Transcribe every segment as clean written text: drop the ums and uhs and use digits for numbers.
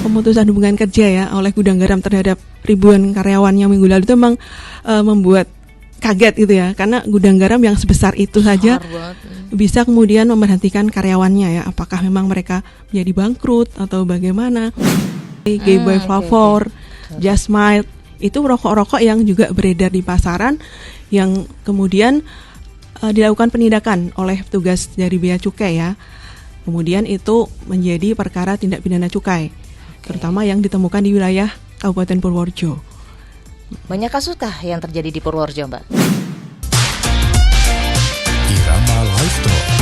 pemutusan hubungan kerja ya oleh gudang garam terhadap ribuan karyawannya minggu lalu itu memang membuat kaget gitu ya, karena gudang garam yang sebesar itu saja bisa kemudian memberhentikan karyawannya ya. Apakah memang mereka menjadi bangkrut atau bagaimana? Gayboy Flavor, Just Smile itu rokok-rokok yang juga beredar di pasaran yang kemudian dilakukan penindakan oleh petugas dari Bea Cukai ya. Kemudian itu menjadi perkara tindak pidana cukai, terutama yang ditemukan di wilayah Kabupaten Purworejo. Banyak kasuskah yang terjadi di Purworejo, Mbak? Irama Live Talk.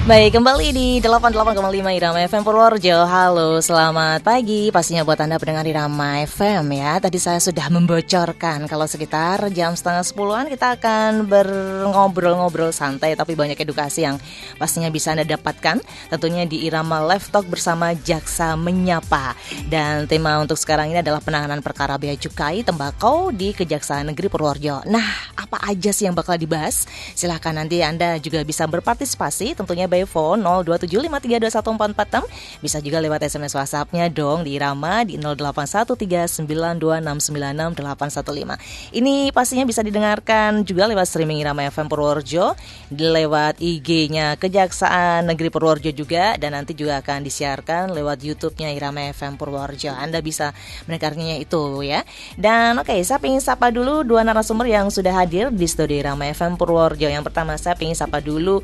Baik, kembali di 88,5 Irama FM Purworejo. Halo, selamat pagi. Pastinya buat Anda pendengar Irama FM ya. Tadi saya sudah membocorkan kalau sekitar jam 9:30 kita akan ngobrol santai tapi banyak edukasi yang pastinya bisa Anda dapatkan tentunya di Irama Live Talk bersama Jaksa Menyapa. Dan tema untuk sekarang ini adalah penanganan perkara bea cukai tembakau di Kejaksaan Negeri Purworejo. Nah, apa aja sih yang bakal dibahas? Silahkan nanti Anda juga bisa berpartisipasi tentunya by phone 027532144. Bisa juga lewat SMS WhatsApp-nya dong di Irama di 081392696815. Ini pastinya bisa didengarkan juga lewat streaming Irama FM Purworejo, lewat IG-nya Kejaksaan Negeri Purworejo juga, dan nanti juga akan disiarkan lewat YouTube-nya Irama FM Purworejo. Anda bisa mendengarnya itu ya. Dan oke, saya ingin sapa dulu dua narasumber yang sudah hadir di studio Irama FM Purworejo. Yang pertama saya ingin sapa dulu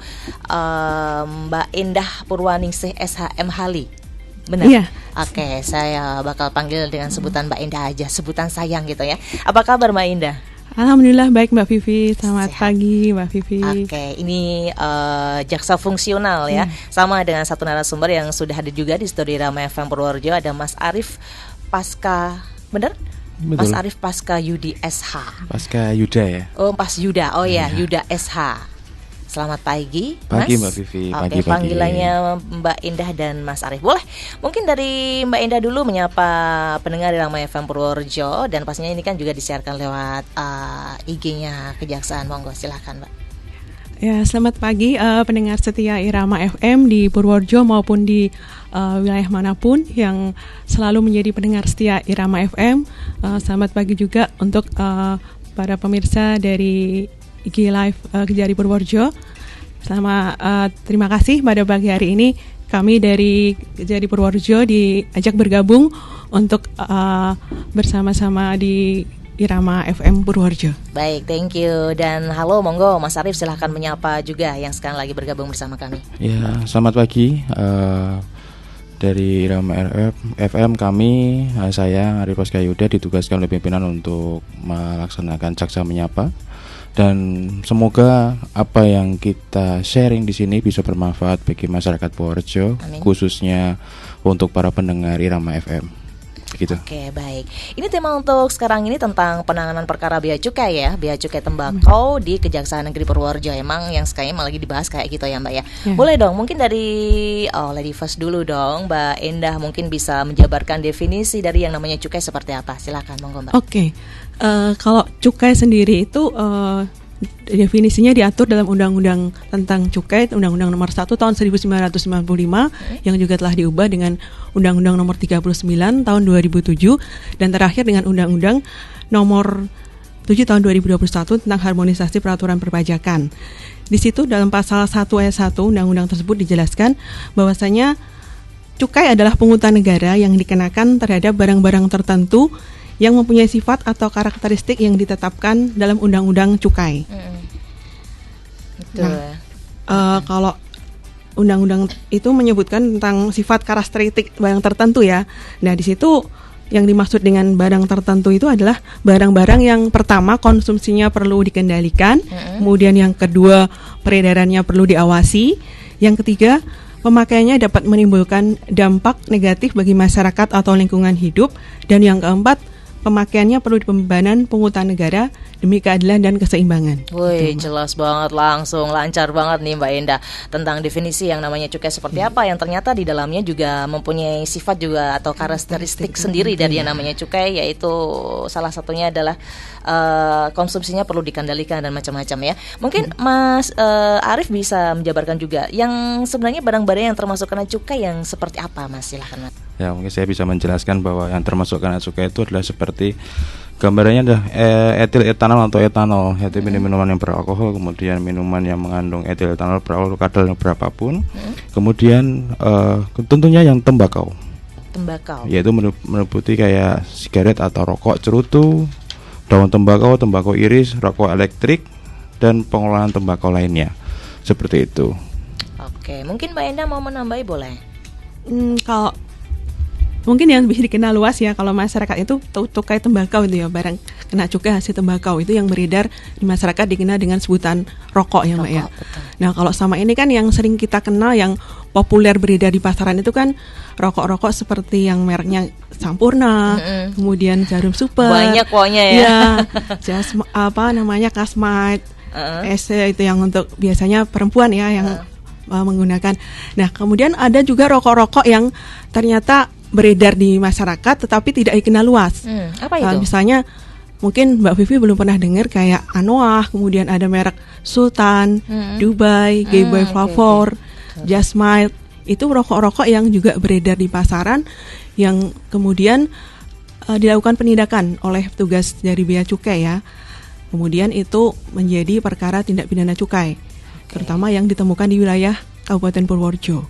Mbak Indah Purwaningsih SHM Hali. Benar? Iya. Oke, saya bakal panggil dengan sebutan Mbak Indah aja, sebutan sayang gitu ya. Apa kabar Mbak Indah? Alhamdulillah baik Mbak Vivi. Selamat pagi Mbak Vivi. Oke, ini jaksa fungsional ya. Sama dengan satu narasumber yang sudah hadir juga di studio Irama FM Purworejo, ada Mas Arif Pasca, benar? Betul. Mas Arif Pasca Yudi SH. Pasca Yuda ya. Oh, Pas Yuda. Oh ya, Yuda SH. Selamat pagi, Pagi Mas. Mbak Vivi. Oke, panggilannya Mbak Indah dan Mas Arif. Boleh, mungkin dari Mbak Indah dulu menyapa pendengar Irama FM Purworejo, dan pastinya ini kan juga disiarkan lewat IG-nya Kejaksaan. Monggo, silahkan Mbak. Ya, selamat pagi pendengar setia Irama FM di Purworejo maupun di wilayah manapun yang selalu menjadi pendengar setia Irama FM. Selamat pagi juga untuk para pemirsa dari IG Live Kejari Purworejo. Terima kasih pada pagi hari ini kami dari Kejari Purworejo diajak bergabung untuk bersama-sama di Irama FM Purworejo. Baik, thank you. Dan halo, monggo Mas Arif silahkan menyapa juga yang sekarang lagi bergabung bersama kami. Ya, selamat pagi. Dari Irama FM kami, saya Arif Pasca Yuda ditugaskan oleh pimpinan untuk melaksanakan Jaksa Menyapa. Dan semoga apa yang kita sharing di sini bisa bermanfaat bagi masyarakat Purworejo, khususnya untuk para pendengar Irama FM. Begitu. Oke, baik. Ini tema untuk sekarang ini tentang penanganan perkara bea cukai ya, bea cukai tembakau di Kejaksaan Negeri Purworejo. Emang yang sekarang lagi dibahas kayak gitu ya Mbak ya. Boleh dong, mungkin dari Lady First dulu dong, Mbak Indah mungkin bisa menjabarkan definisi dari yang namanya cukai seperti apa. Silakan, monggo Mbak. Oke. Kalau cukai sendiri itu definisinya diatur dalam Undang-Undang tentang Cukai, Undang-Undang Nomor 1 Tahun 1995 yang juga telah diubah dengan Undang-Undang Nomor 39 Tahun 2007 dan terakhir dengan Undang-Undang Nomor 7 Tahun 2021 tentang harmonisasi peraturan perpajakan. Di situ dalam pasal 1 ayat 1 undang-undang tersebut dijelaskan bahwasanya cukai adalah pungutan negara yang dikenakan terhadap barang-barang tertentu yang mempunyai sifat atau karakteristik yang ditetapkan dalam Undang-Undang Cukai. Betul. Nah, kalau Undang-Undang itu menyebutkan tentang sifat karakteristik barang tertentu ya. Nah, di situ yang dimaksud dengan barang tertentu itu adalah barang-barang yang pertama konsumsinya perlu dikendalikan, kemudian yang kedua peredarannya perlu diawasi, yang ketiga pemakaiannya dapat menimbulkan dampak negatif bagi masyarakat atau lingkungan hidup, dan yang keempat pemakaiannya perlu pembebanan pungutan negara demi keadilan dan keseimbangan. Woi, jelas banget, langsung lancar banget nih Mbak Indah tentang definisi yang namanya cukai seperti apa, yang ternyata di dalamnya juga mempunyai sifat juga atau karakteristik sendiri dari yang namanya cukai, yaitu salah satunya adalah konsumsinya perlu dikendalikan dan macam-macam ya. Mungkin Mas Arif bisa menjabarkan juga yang sebenarnya barang-barang yang termasuk kena cukai yang seperti apa, Mas? Silakan Mas. Ya, mungkin saya bisa menjelaskan bahwa yang termasuk kena cukai itu adalah seperti gambarannya adalah etil etanol atau etanol, yaitu minuman yang beralkohol, kemudian minuman yang mengandung etil etanol beralkohol kadar berapapun, kemudian tentunya yang tembakau, yaitu meliputi kayak sigaret atau rokok cerutu, daun tembakau, tembakau iris, rokok elektrik, dan pengolahan tembakau lainnya, seperti itu. Oke, mungkin Mbak Enda mau menambahi boleh? Kalau mungkin yang bisa dikenal luas ya kalau masyarakat itu cukai tembakau itu ya, barang kena cukai hasil tembakau itu yang beredar di masyarakat dikenal dengan sebutan rokok ya Mbak ya. Betul. Nah kalau sama ini kan yang sering kita kenal yang populer beredar di pasaran itu kan rokok-rokok seperti yang mereknya Sampurna, kemudian Jarum Super, banyak pokoknya ya. Kasmite, SC itu yang untuk biasanya perempuan ya yang menggunakan. Nah kemudian ada juga rokok-rokok yang ternyata beredar di masyarakat tetapi tidak dikenal luas. Apa itu? Misalnya mungkin Mbak Vivi belum pernah dengar kayak Anoa, kemudian ada merek Sultan, Dubai, Gayboy Flavor, Jasmine. Itu rokok-rokok yang juga beredar di pasaran yang kemudian dilakukan penindakan oleh petugas dari Bea Cukai ya. Kemudian itu menjadi perkara tindak pidana cukai, terutama yang ditemukan di wilayah Kabupaten Purworejo.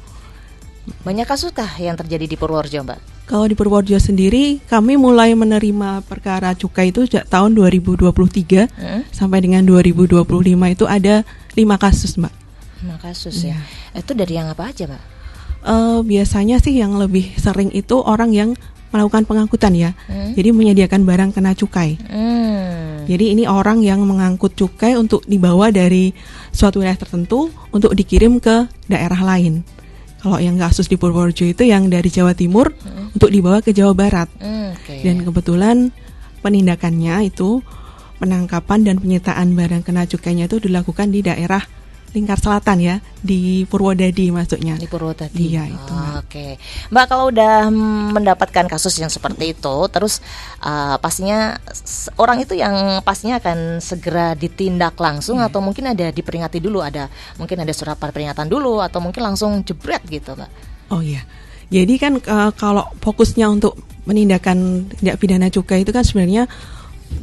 Banyak kasus kah yang terjadi di Purworejo, Mbak? Kalau di Purworejo sendiri, kami mulai menerima perkara cukai itu sejak tahun 2023 sampai dengan 2025 itu ada 5 kasus, Mbak. 5 kasus ya. Itu dari yang apa aja, Mbak? Biasanya sih yang lebih sering itu orang yang melakukan pengangkutan ya. Jadi menyediakan barang kena cukai. Jadi ini orang yang mengangkut cukai untuk dibawa dari suatu wilayah tertentu untuk dikirim ke daerah lain. Kalau yang kasus di Purworejo itu yang dari Jawa Timur untuk dibawa ke Jawa Barat. Dan kebetulan penindakannya itu penangkapan dan penyitaan barang kena cukainya itu dilakukan di daerah Lingkar Selatan ya, di Purwodadi masuknya. Di Purwodadi. Iya itu. Oke. Mbak, kalau udah mendapatkan kasus yang seperti itu, terus pastinya orang itu yang pastinya akan segera ditindak langsung atau mungkin ada diperingati dulu, mungkin ada surat peringatan dulu atau mungkin langsung jebret gitu, Mbak. Oh iya. Jadi kan kalau fokusnya untuk menindakan tindak pidana cukai itu kan sebenarnya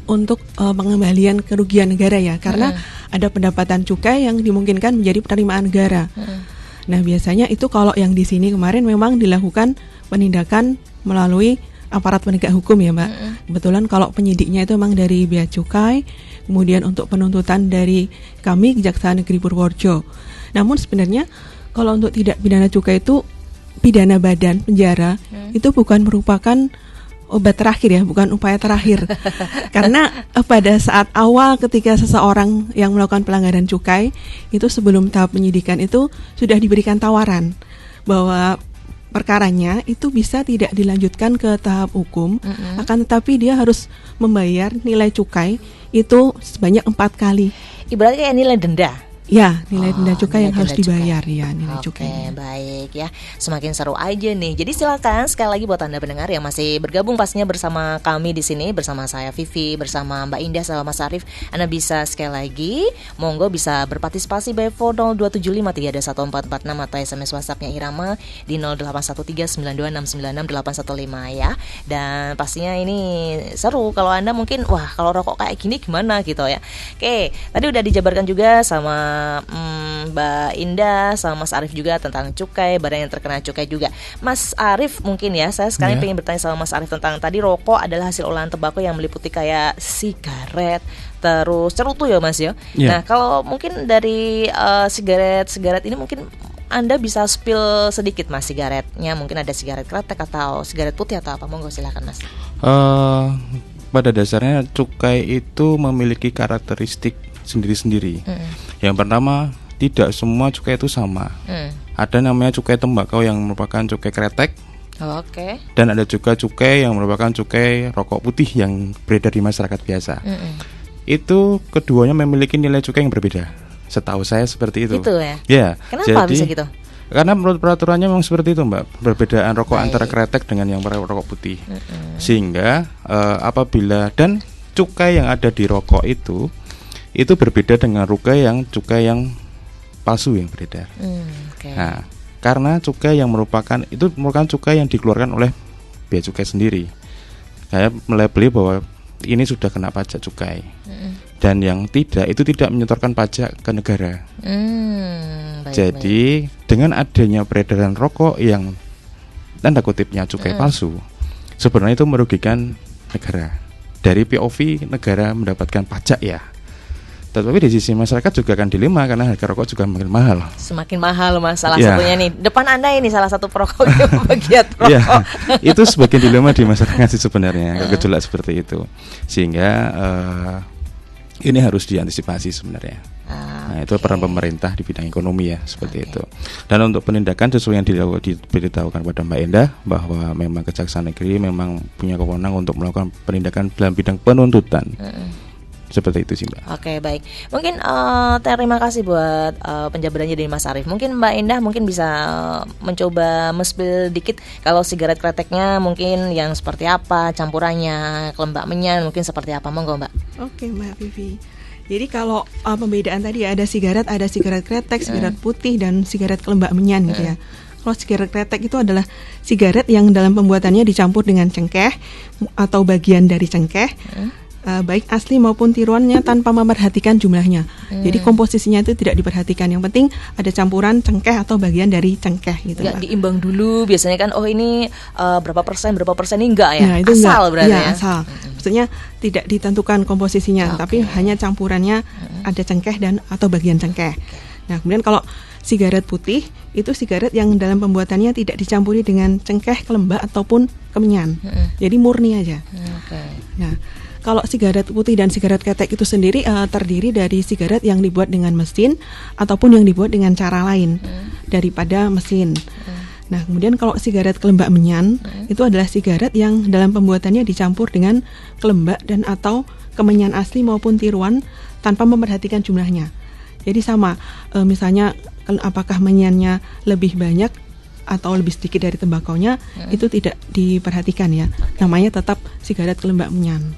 untuk pengembalian kerugian negara ya, karena ada pendapatan cukai yang dimungkinkan menjadi penerimaan negara. Nah biasanya itu kalau yang di sini kemarin memang dilakukan penindakan melalui aparat penegak hukum ya Mbak. Kebetulan kalau penyidiknya itu memang dari Bea Cukai, kemudian untuk penuntutan dari kami Kejaksaan Negeri Purworejo. Namun sebenarnya kalau untuk tidak pidana cukai itu pidana badan penjara itu bukan merupakan obat terakhir ya, bukan upaya terakhir. Karena pada saat awal ketika seseorang yang melakukan pelanggaran cukai itu sebelum tahap penyidikan itu sudah diberikan tawaran bahwa perkaranya itu bisa tidak dilanjutkan ke tahap hukum, akan tetapi dia harus membayar nilai cukai itu sebanyak 4 kali. Ibaratnya kayak nilai denda. Ya, nilai denda cukai yang harus dibayar ya, nilai cukai. Baik ya. Semakin seru aja nih. Jadi silakan sekali lagi buat Anda pendengar yang masih bergabung pastinya bersama kami di sini, bersama saya Vivi, bersama Mbak Indah sama Mas Arief. Anda bisa sekali lagi monggo bisa berpartisipasi by phone 027531446 atau SMS WhatsApp-nya Irama di 081392696815 ya. Dan pastinya ini seru kalau Anda mungkin wah, kalau rokok kayak gini gimana gitu ya. Oke, tadi udah dijabarkan juga sama Mbak Indah sama Mas Arief juga tentang cukai, barang yang terkena cukai juga. Mas Arief mungkin ya, saya sekarang pengen bertanya sama Mas Arief tentang tadi rokok adalah hasil olahan tembakau yang meliputi kayak sigaret, terus cerutu ya Mas ya. Nah kalau mungkin dari sigaret ini mungkin Anda bisa spill sedikit Mas sigaretnya, mungkin ada sigaret kretek atau sigaret putih atau apa, monggo silakan Mas. Pada dasarnya cukai itu memiliki karakteristik sendiri-sendiri. Yang pertama, tidak semua cukai itu sama. Ada namanya cukai tembakau yang merupakan cukai kretek. Dan ada juga cukai yang merupakan cukai rokok putih yang beredar di masyarakat biasa. Itu keduanya memiliki nilai cukai yang berbeda. Setahu saya seperti itu. Gitu ya? Ya. Kenapa bisa gitu? Karena menurut peraturannya memang seperti itu Mbak, perbedaan rokok antara kretek dengan yang rokok putih. Sehingga apabila dan cukai yang ada di rokok itu berbeda dengan cukai yang palsu yang beredar. Nah, karena cukai yang merupakan cukai yang dikeluarkan oleh bea cukai sendiri. Saya melabeli bahwa ini sudah kena pajak cukai. Dan yang tidak, itu tidak menyetorkan pajak ke negara. Jadi dengan adanya peredaran rokok yang tanda kutipnya cukai palsu, sebenarnya itu merugikan negara. Dari POV negara mendapatkan pajak ya, tetapi di sisi masyarakat juga akan dilema karena harga rokok juga makin mahal. Semakin mahal Mas, salah satunya nih. Depan Anda ini salah satu perokok pegiat rokok. Ya, itu sebagian dilema di masyarakat sih sebenarnya, gejolak seperti itu. Sehingga ini harus diantisipasi sebenarnya. Nah, itu peran pemerintah di bidang ekonomi ya, seperti itu. Dan untuk penindakan sesuai yang diberitahukan pada Mbak Endah, bahwa memang Kejaksaan Negeri memang punya kewenangan untuk melakukan penindakan dalam bidang penuntutan. Seperti itu sih Mbak. Oke, baik. Mungkin terima kasih buat penjabarannya dari Mas Arief. Mungkin Mbak Endah mungkin bisa mencoba men-spill dikit kalau sigaret kreteknya mungkin yang seperti apa, campurannya, kelembak menyan mungkin seperti apa, monggo Mbak. Oke Mbak Vivi. Jadi kalau pembedaan tadi ada sigaret kretek, sigaret putih dan sigaret kelembak menyan gitu ya. Kalau sigaret kretek itu adalah sigaret yang dalam pembuatannya dicampur dengan cengkeh atau bagian dari cengkeh. Baik asli maupun tiruannya tanpa memperhatikan jumlahnya. Jadi komposisinya itu tidak diperhatikan. Yang penting ada campuran cengkeh atau bagian dari cengkeh gitu. Nggak diimbang dulu. Biasanya kan ini berapa persen ini enggak ya? Nah, itu asal enggak, berarti ya. Asal. Maksudnya tidak ditentukan komposisinya, tapi hanya campurannya ada cengkeh dan atau bagian cengkeh. Nah, kemudian kalau sigaret putih itu sigaret yang dalam pembuatannya tidak dicampuri dengan cengkeh, kelembak ataupun kemenyan. Jadi murni aja. Nah, kalau sigaret putih dan sigaret ketek itu sendiri terdiri dari sigaret yang dibuat dengan mesin ataupun yang dibuat dengan cara lain daripada mesin. Nah, kemudian kalau sigaret kelembak menyan itu adalah sigaret yang dalam pembuatannya dicampur dengan kelembak dan atau kemenyan asli maupun tiruan tanpa memperhatikan jumlahnya. Jadi sama, misalnya apakah menyannya lebih banyak atau lebih sedikit dari tembakonya itu tidak diperhatikan ya. Namanya tetap sigaret kelembak menyan.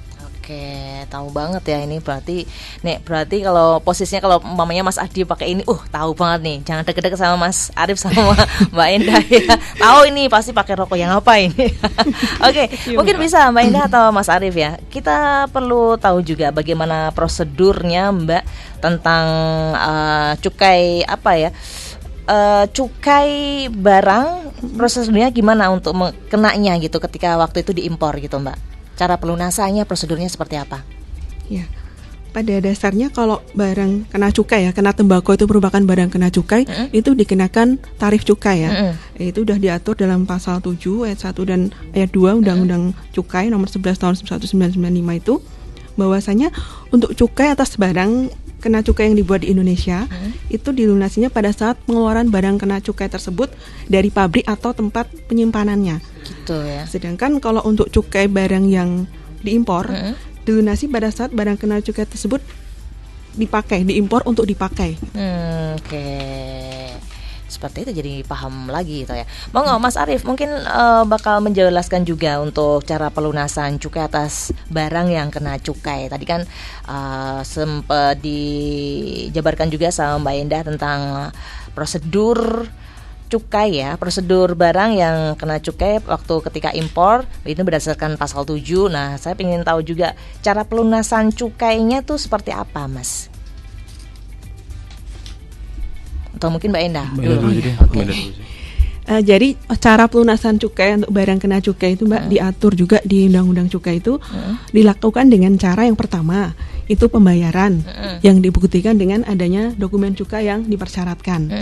Oke, tahu banget ya ini berarti kalau posisinya kalau umpamanya Mas Adi pakai ini, tahu banget nih. Jangan deket-deket sama Mas Arief sama Mbak Endah ya. Tahu ini pasti pakai rokok yang apa ini. Oke, mungkin bisa Mbak Endah atau Mas Arief ya. Kita perlu tahu juga bagaimana prosedurnya Mbak tentang cukai cukai barang, prosedurnya gimana untuk kenanya gitu ketika waktu itu diimpor gitu Mbak. Cara pelunasannya, prosedurnya seperti apa? Ya, pada dasarnya kalau barang kena cukai ya, kena tembakau itu merupakan barang kena cukai, itu dikenakan tarif cukai ya. Itu sudah diatur dalam pasal 7 ayat 1 dan ayat 2 Undang-Undang Cukai nomor 11 tahun 1995 itu, bahwasanya untuk cukai atas barang kena cukai yang dibuat di Indonesia itu dilunasinya pada saat pengeluaran barang kena cukai tersebut dari pabrik atau tempat penyimpanannya. Gitu ya. Sedangkan kalau untuk cukai barang yang diimpor dilunasi pada saat barang kena cukai tersebut diimpor untuk dipakai. Oke. Seperti itu, jadi paham lagi gitu ya. Monggo Mas Arief mungkin bakal menjelaskan juga untuk cara pelunasan cukai atas barang yang kena cukai. Tadi kan sempat dijabarkan juga sama Mbak Endah tentang prosedur cukai ya, prosedur barang yang kena cukai waktu ketika impor itu berdasarkan pasal 7. Nah, saya ingin tahu juga cara pelunasan cukainya tuh seperti apa, Mas? Atau mungkin Mbak Endah dulu. Jadi cara pelunasan cukai untuk barang kena cukai itu Mbak diatur juga di Undang-Undang Cukai itu dilakukan dengan cara yang pertama itu pembayaran yang dibuktikan dengan adanya dokumen cukai yang dipersyaratkan.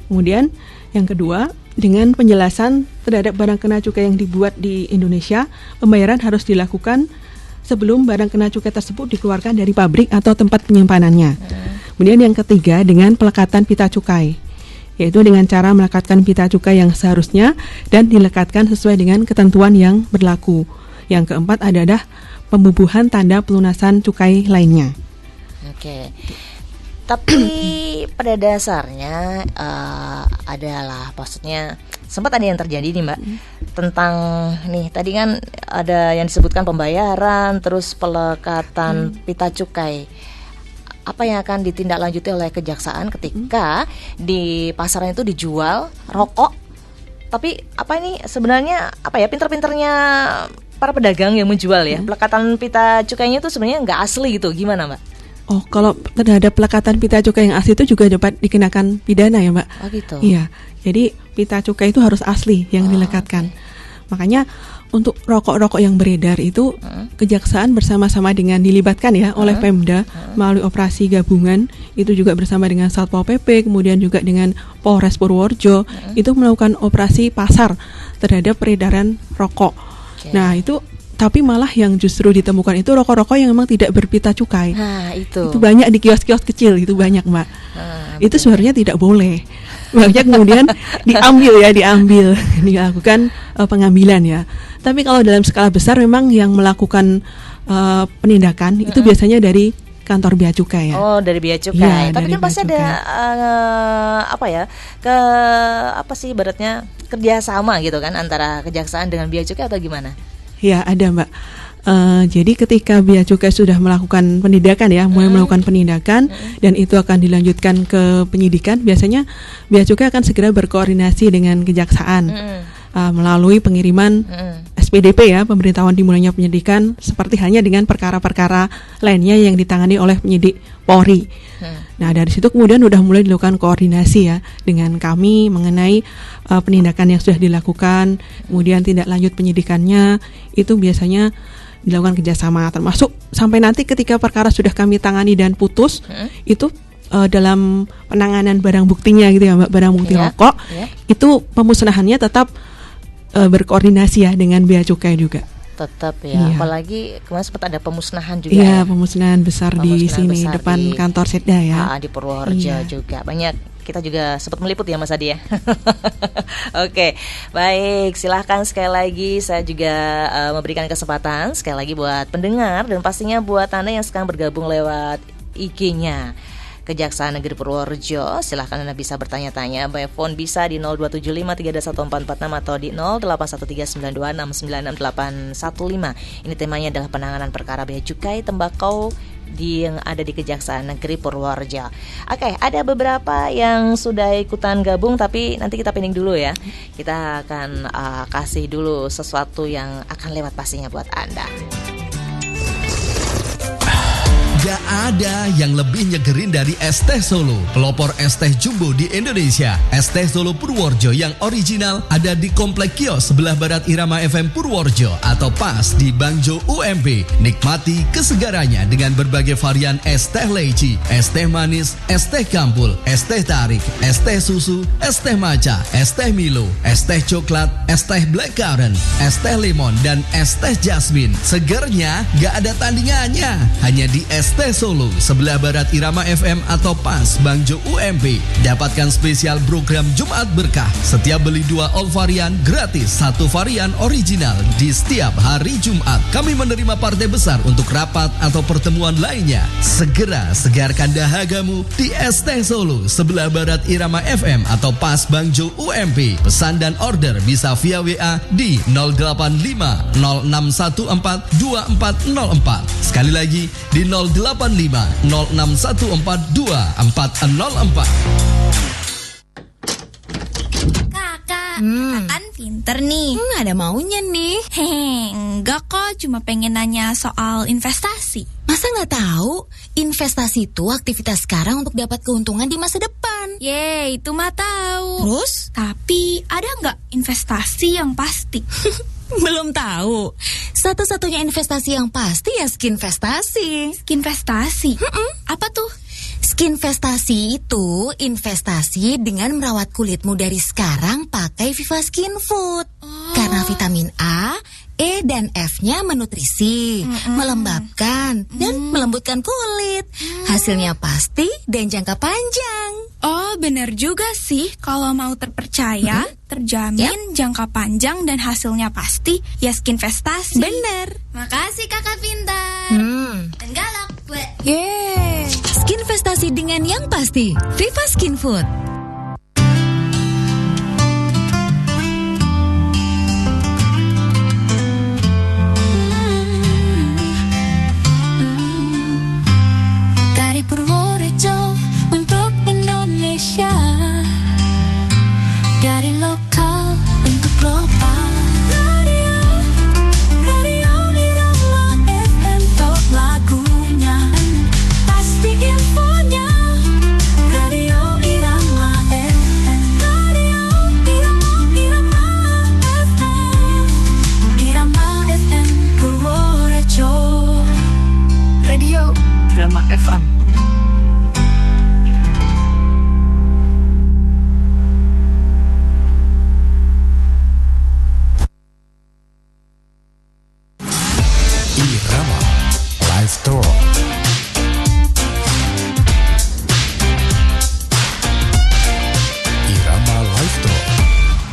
Kemudian yang kedua dengan penjelasan terhadap barang kena cukai yang dibuat di Indonesia, pembayaran harus dilakukan sebelum barang kena cukai tersebut dikeluarkan dari pabrik atau tempat penyimpanannya. Kemudian yang ketiga dengan pelekatan pita cukai, yaitu dengan cara melekatkan pita cukai yang seharusnya dan dilekatkan sesuai dengan ketentuan yang berlaku. Yang keempat adalah pembubuhan tanda pelunasan cukai lainnya. Oke. Tapi pada dasarnya adalah maksudnya sempat ada yang terjadi nih Mbak tentang nih tadi kan ada yang disebutkan pembayaran terus pelekatan pita cukai. Apa yang akan ditindaklanjuti oleh kejaksaan ketika di pasaran itu dijual rokok Tapi apa ini sebenarnya apa ya, pinter-pinternya para pedagang yang menjual ya, pelekatan pita cukainya itu sebenarnya nggak asli gitu, gimana Mbak? Oh, kalau terhadap pelekatan pita cukai yang asli itu juga dapat dikenakan pidana ya, Mbak? Oh gitu. Iya, jadi pita cukai itu harus asli yang dilekatkan. Makanya untuk rokok-rokok yang beredar itu kejaksaan bersama-sama dengan dilibatkan ya oleh Pemda melalui operasi gabungan, itu juga bersama dengan Satpol PP, kemudian juga dengan Polres Purworejo, itu melakukan operasi pasar terhadap peredaran rokok. Nah, itu tapi malah yang justru ditemukan itu rokok-rokok yang memang tidak berpita cukai. Nah, itu banyak di kios-kios kecil, itu banyak, Mbak. Itu sebenarnya tidak boleh. Makanya kemudian dilakukan pengambilan ya. Tapi kalau dalam skala besar memang yang melakukan penindakan itu biasanya dari kantor bea cukai ya. Oh, dari bea cukai. Ya, tapi kan pasti ada apa sih ibaratnya kerjasama gitu kan antara kejaksaan dengan bea cukai atau gimana? Ya, ada, Mbak. Jadi ketika bea cukai sudah melakukan penindakan ya, mulai melakukan penindakan dan itu akan dilanjutkan ke penyidikan, biasanya bea cukai akan segera berkoordinasi dengan kejaksaan melalui pengiriman SPDP ya, pemberitahuan dimulainya penyidikan, seperti halnya dengan perkara-perkara lainnya yang ditangani oleh penyidik Polri. Nah, dari situ kemudian sudah mulai dilakukan koordinasi ya dengan kami mengenai penindakan yang sudah dilakukan, kemudian tindak lanjut penyidikannya itu biasanya dilakukan kerjasama, termasuk sampai nanti ketika perkara sudah kami tangani dan putus, itu dalam penanganan barang buktinya gitu ya Mbak, barang bukti rokok, itu pemusnahannya tetap berkoordinasi ya dengan bea cukai juga. Tetap ya, apalagi kemarin sempat ada pemusnahan juga. Iya, pemusnahan besar di sini besar depan di kantor Setda ya. Di Purworejo juga banyak. Kita juga sempat meliput ya Mas Adi ya. Oke, baik, silahkan sekali lagi saya juga memberikan kesempatan sekali lagi buat pendengar dan pastinya buat Anda yang sekarang bergabung lewat IG-nya Kejaksaan Negeri Purworejo. Silahkan Anda bisa bertanya-tanya. By phone bisa di 02753214446 atau di 081392696815. Ini temanya adalah penanganan perkara bea cukai tembakau yang ada di Kejaksaan Negeri Purworejo. Oke, ada beberapa yang sudah ikutan gabung, tapi nanti kita pending dulu ya. Kita akan kasih dulu sesuatu yang akan lewat pastinya buat Anda. Gak ada yang lebih nyegerin dari es teh Solo, pelopor es teh jumbo di Indonesia. Es teh Solo Purworejo yang original ada di Komplek Kios sebelah barat Irama FM Purworejo atau pas di Bangjo UMP. Nikmati kesegarannya dengan berbagai varian es teh leci, es teh manis, es teh kampul, es teh tarik, es teh susu, es teh maca, es teh Milo, es teh coklat, es teh blackcurrant, es teh lemon, dan es teh jasmine. Segernya gak ada tandingannya, hanya di Es Teh Solo sebelah barat Irama FM atau pas Bangjo UMP. Dapatkan spesial program Jumat Berkah. Setiap beli 2 all varian gratis 1 varian original di setiap hari Jumat. Kami menerima partai besar untuk rapat atau pertemuan lainnya. Segera segarkan dahagamu di Es Teh Solo sebelah barat Irama FM atau pas Bangjo UMP. Pesan dan order bisa via WA di 085 0614 2404. Sekali lagi di 085 0614 2404. Kakak kan pinter nih. Ada maunya nih. Enggak kok, cuma pengen nanya soal investasi. Masa nggak tahu? Investasi itu aktivitas sekarang untuk dapat keuntungan di masa depan. Itu mah tahu. Terus? Tapi ada nggak investasi yang pasti? Belum tahu. Satu-satunya investasi yang pasti ya skinvestasi. Skinvestasi? Apa tuh? Skinvestasi itu investasi dengan merawat kulitmu dari sekarang pakai Viva Skin Food. Karena vitamin A, E dan F-nya menutrisi, melembabkan, dan melembutkan kulit. Hasilnya pasti dan jangka panjang. Oh, benar juga sih. Kalau mau terpercaya, terjamin, jangka panjang, dan hasilnya pasti, ya skinvestasi. Bener. Makasih kakak pintar. Dan galak. Skinvestasi dengan yang pasti. Viva Skin Food. Dari Purworejo untuk Indonesia, dari lokal Irama Live Talk. Irama Live Talk.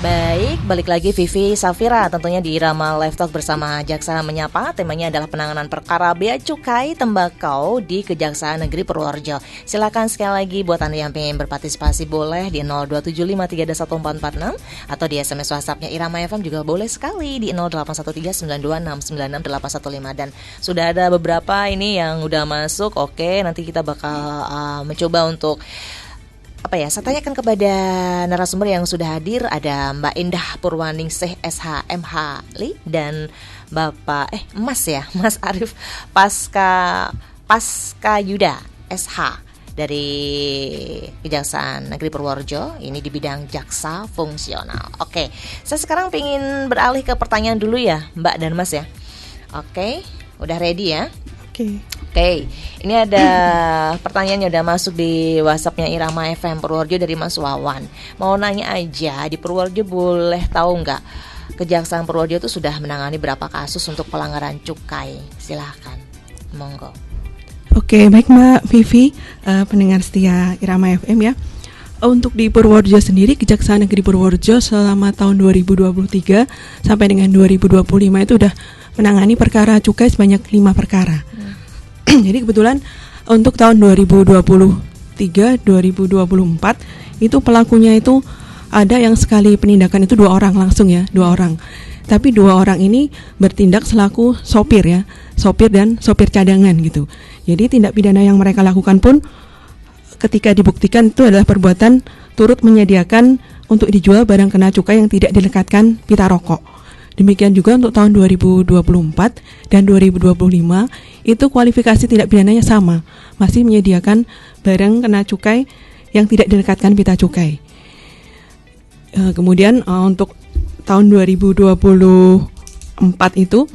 Baik, balik lagi Vivi Safira tentunya di Irama Live Talk bersama Jaksa Menyapa. Temanya adalah penanganan perkara bea cukai tembakau di Kejaksaan Negeri Purworejo. Silakan sekali lagi buat Anda yang ingin berpartisipasi boleh di 027531446 atau di SMS WhatsApp-nya Irama FM juga boleh sekali di 081392696815 dan sudah ada beberapa ini yang udah masuk. Oke, nanti kita bakal mencoba untuk saya tanyakan kepada narasumber yang sudah hadir. Ada Mbak Indah Purwaningsih SH MH Li dan Bapak Mas Arif Pasca Yuda SH dari Kejaksaan Negeri Purworejo. Ini di bidang jaksa fungsional. Oke, saya sekarang ingin beralih ke pertanyaan dulu ya Mbak dan Mas ya. Oke, udah ready ya? Oke, ini ada pertanyaan yang udah masuk di WhatsApp-nya Irama FM Purworejo dari Mas Wawan. Mau nanya aja, di Purworejo boleh tahu nggak Kejaksaan Purworejo itu sudah menangani berapa kasus untuk pelanggaran cukai? Silahkan, monggo. Oke, baik Mbak Vivi, pendengar setia Irama FM ya. Untuk di Purworejo sendiri, Kejaksaan Negeri Purworejo selama tahun 2023 sampai dengan 2025 itu udah menangani perkara cukai sebanyak 5 perkara. Jadi kebetulan untuk tahun 2023-2024 itu pelakunya itu ada yang sekali penindakan itu 2 orang langsung ya, 2 orang. Tapi 2 orang ini bertindak selaku sopir ya, sopir dan sopir cadangan gitu. Jadi tindak pidana yang mereka lakukan pun ketika dibuktikan itu adalah perbuatan turut menyediakan untuk dijual barang kena cukai yang tidak dilekatkan pita rokok. Demikian juga untuk tahun 2024 dan 2025 itu kualifikasi tindak pidananya sama, masih menyediakan barang kena cukai yang tidak dilekatkan pita cukai. Kemudian untuk tahun 2024 itu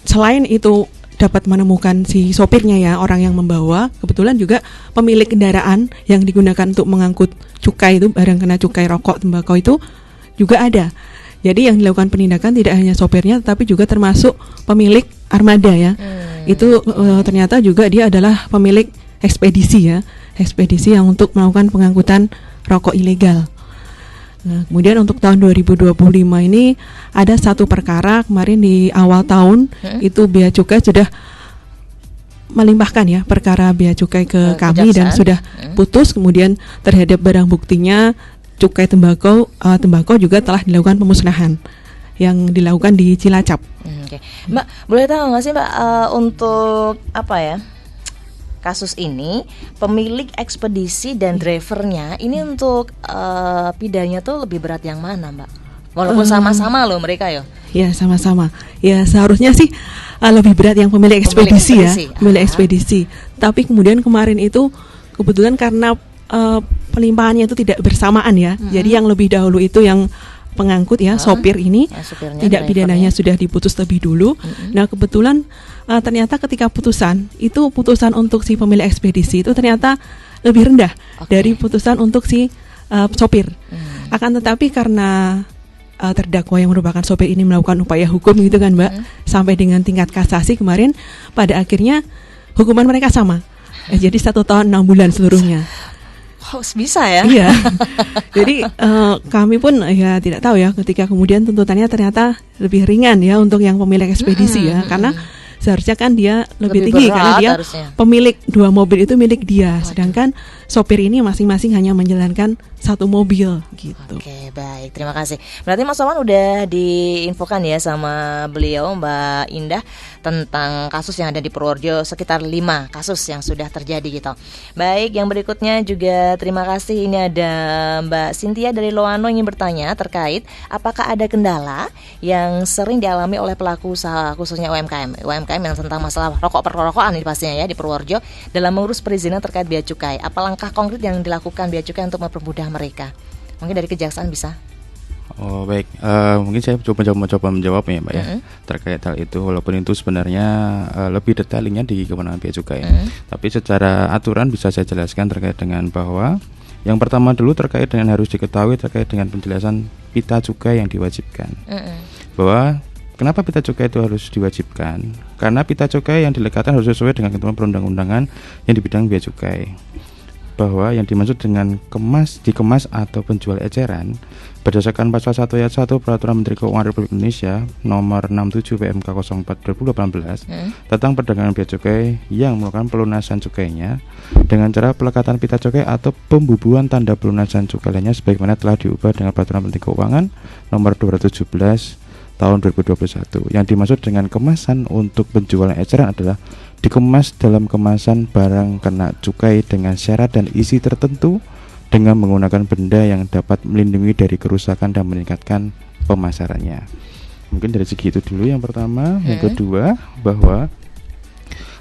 selain itu dapat menemukan si sopirnya ya, orang yang membawa, kebetulan juga pemilik kendaraan yang digunakan untuk mengangkut cukai itu, barang kena cukai rokok, tembakau itu juga ada. Jadi yang dilakukan penindakan tidak hanya sopirnya, tapi juga termasuk pemilik armada ya. Itu ternyata juga dia adalah pemilik ekspedisi ya, ekspedisi yang untuk melakukan pengangkutan rokok ilegal. Nah, kemudian untuk tahun 2025 ini ada 1 perkara kemarin di awal tahun itu Bea Cukai sudah melimpahkan ya perkara Bea Cukai ke kami dan sudah putus. Kemudian terhadap barang buktinya cukai tembakau juga telah dilakukan pemusnahan yang dilakukan di Cilacap. Oke. Mbak, boleh tahu nggak sih Mbak untuk kasus ini pemilik ekspedisi dan drivernya ini untuk pidananya tuh lebih berat yang mana Mbak? Walaupun sama-sama loh mereka ya. Ya sama-sama. Ya seharusnya sih lebih berat yang pemilik ekspedisi ya, pemilik ekspedisi. Tapi kemudian kemarin itu kebetulan karena pelimpahannya itu tidak bersamaan ya. Jadi yang lebih dahulu itu yang pengangkut ya, sopir ini tidak pidananya sudah diputus lebih dulu. Nah kebetulan ternyata ketika putusan untuk si pemilik ekspedisi itu ternyata lebih rendah dari putusan untuk si sopir. Akan tetapi karena terdakwa yang merupakan sopir ini melakukan upaya hukum gitu kan Mbak, sampai dengan tingkat kasasi kemarin, pada akhirnya hukuman mereka sama. Jadi 1 tahun 6 bulan seluruhnya. Bisa ya? Iya. Jadi kami pun ya tidak tahu ya ketika kemudian tuntutannya ternyata lebih ringan ya untuk yang pemilik ekspedisi ya, karena seharusnya kan dia lebih tinggi karena dia pemilik 2 mobil itu milik dia, sedangkan sopir ini masing-masing hanya menjalankan 1 mobil gitu. Oke, baik, terima kasih. Berarti Mas Wawan udah diinfokan ya sama beliau Mbak Indah tentang kasus yang ada di Purworejo, sekitar 5 kasus yang sudah terjadi gitu. Baik, yang berikutnya juga terima kasih. Ini ada Mbak Cynthia dari Loano ingin bertanya terkait apakah ada kendala yang sering dialami oleh pelaku usaha khususnya UMKM yang tentang masalah rokok perrokokan ini pastinya ya di Purworejo dalam mengurus perizinan terkait bea cukai. Apa langkah konkret yang dilakukan bea cukai untuk mempermudah mereka? Mungkin dari Kejaksaan bisa. Oh baik, mungkin saya mencoba menjawab ya Mbak ya terkait hal itu, walaupun itu sebenarnya lebih detailnya di kewenangan bea cukai. Tapi secara aturan bisa saya jelaskan terkait dengan bahwa yang pertama dulu terkait dengan harus diketahui terkait dengan penjelasan pita cukai yang diwajibkan. Bahwa Kenapa pita cukai itu harus diwajibkan? Karena pita cukai yang dilekatkan harus sesuai dengan ketentuan perundang-undangan yang di bidang bea cukai. Bahwa yang dimaksud dengan dikemas atau penjual eceran berdasarkan pasal 1 ayat 1 Peraturan Menteri Keuangan Republik Indonesia nomor 67 PMK 04 2018 tentang perdagangan bea cukai yang melakukan pelunasan cukainya dengan cara pelekatan pita cukai atau pembubuhan tanda pelunasan cukai lainnya sebagaimana telah diubah dengan Peraturan Menteri Keuangan nomor 217 tahun 2021. Yang dimaksud dengan kemasan untuk penjualan eceran adalah dikemas dalam kemasan barang kena cukai dengan syarat dan isi tertentu dengan menggunakan benda yang dapat melindungi dari kerusakan dan meningkatkan pemasarannya. Mungkin dari segi itu dulu yang pertama. Yang kedua, bahwa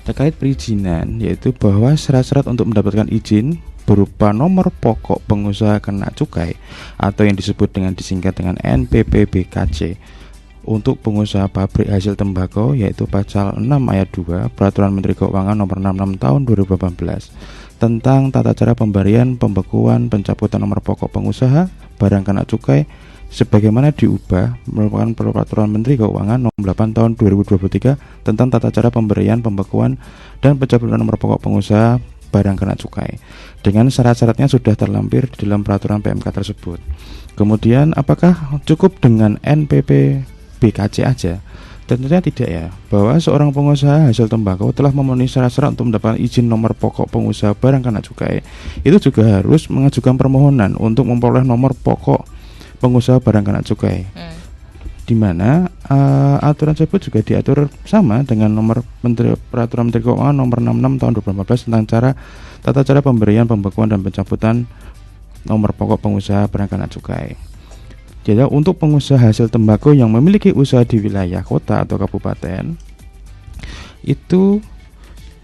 terkait perizinan, yaitu bahwa syarat-syarat untuk mendapatkan izin berupa nomor pokok pengusaha kena cukai atau yang disebut dengan disingkat dengan NPPBKC untuk pengusaha pabrik hasil tembakau, yaitu pasal 6 ayat 2 Peraturan Menteri Keuangan nomor 66 tahun 2018 tentang tata cara pemberian, pembekuan, pencabutan nomor pokok pengusaha barang kena cukai sebagaimana diubah merupakan Peraturan Menteri Keuangan nomor 8 tahun 2023 tentang tata cara pemberian, pembekuan, dan pencabutan nomor pokok pengusaha barang kena cukai. Dengan syarat-syaratnya sudah terlampir di dalam peraturan PMK tersebut. Kemudian apakah cukup dengan NPPBKC aja? Tentunya tidak ya, bahwa seorang pengusaha hasil tembakau telah memenuhi syarat-syarat untuk mendapatkan izin nomor pokok pengusaha barang kena cukai, itu juga harus mengajukan permohonan untuk memperoleh nomor pokok pengusaha barang kena cukai. Di mana aturan tersebut juga diatur sama dengan nomor Peraturan Menteri Keuangan nomor 66 tahun 2014 tentang tata cara pemberian, pembekuan, dan pencabutan nomor pokok pengusaha barang kena cukai. Jadi untuk pengusaha hasil tembakau yang memiliki usaha di wilayah kota atau kabupaten itu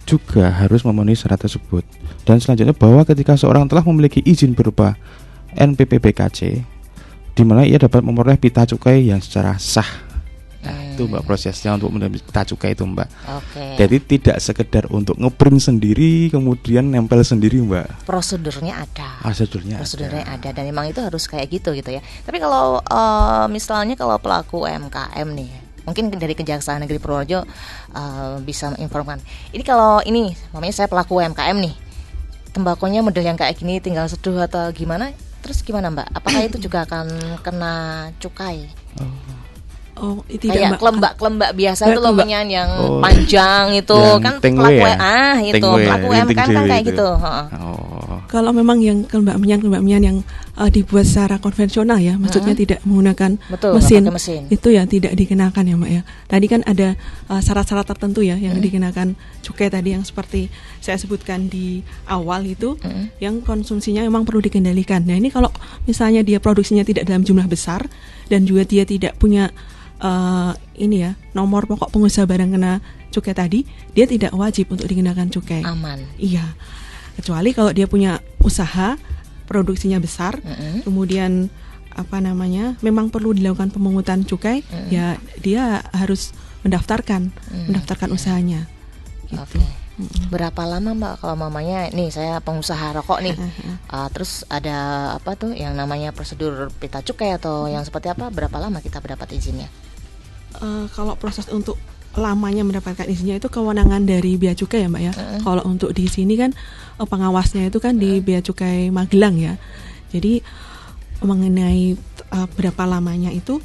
juga harus memenuhi syarat tersebut. Dan selanjutnya bahwa ketika seorang telah memiliki izin berupa NPPBKC, di mana ia dapat memperoleh pita cukai yang secara sah. Nah, itu Mbak prosesnya untuk mendapat pita cukai itu Mbak. Jadi tidak sekedar untuk ngeprint sendiri kemudian nempel sendiri Mbak. Prosedurnya ada. Prosedurnya ada dan memang itu harus kayak gitu ya. Tapi kalau misalnya kalau pelaku UMKM nih, mungkin dari Kejaksaan Negeri Purworejo bisa menginformasikan. Ini kalau ini namanya saya pelaku UMKM nih, tembakonya model yang kayak gini tinggal seduh atau gimana? Terus gimana Mbak? Apakah itu juga akan kena cukai? Tidak kayak Mbak. kelembak biasa itu loh menyan yang panjang itu yang kan tengwe pelaku ya? Itu pelaku UMKM kan kayak gitu. Kalau memang yang kelembak menyan yang dibuat secara konvensional ya, maksudnya tidak menggunakan mesin, itu ya tidak dikenakan ya Mbak ya. Tadi kan ada syarat-syarat tertentu ya yang dikenakan cukai tadi yang seperti saya sebutkan di awal itu, yang konsumsinya memang perlu dikendalikan. Nah ini kalau misalnya dia produksinya tidak dalam jumlah besar dan juga dia tidak punya nomor pokok pengusaha barang kena cukai tadi, dia tidak wajib untuk dikenakan cukai. Aman. Iya. Kecuali kalau dia punya usaha produksinya besar, kemudian memang perlu dilakukan pemungutan cukai, ya dia harus mendaftarkan usahanya. Gitu. Berapa lama Mbak kalau mamanya nih saya pengusaha rokok nih, terus ada apa tuh yang namanya prosedur pita cukai atau yang seperti apa? Berapa lama kita mendapat izinnya? Kalau proses untuk lamanya mendapatkan izinnya itu kewenangan dari Bea Cukai ya Mbak ya. Kalau untuk di sini kan pengawasnya itu kan di Bea Cukai Magelang ya. Jadi mengenai berapa lamanya itu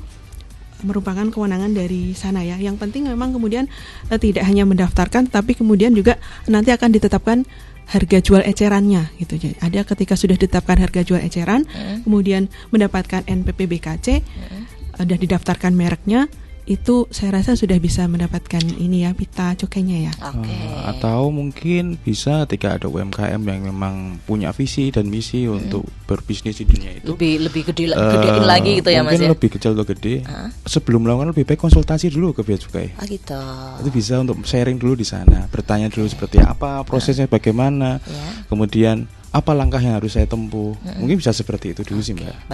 merupakan kewenangan dari sana ya. Yang penting memang kemudian tidak hanya mendaftarkan, tapi kemudian juga nanti akan ditetapkan harga jual ecerannya gitu. Jadi ada ketika sudah ditetapkan harga jual eceran, kemudian mendapatkan NPPBKC, dan didaftarkan mereknya, itu saya rasa sudah bisa mendapatkan ini ya, pita cukainya ya. Atau mungkin bisa ketika ada UMKM yang memang punya visi dan misi untuk berbisnis di dunia itu lebih gedein lagi gitu ya Mas ya. Mungkin lebih kecil atau gede. Sebelum melakukan lebih baik konsultasi dulu ke Bea Cukai. Gitu. Itu bisa untuk sharing dulu di sana, bertanya dulu seperti apa, prosesnya bagaimana. Kemudian apa langkah yang harus saya tempuh? Mungkin bisa seperti itu dulu sih Mbak.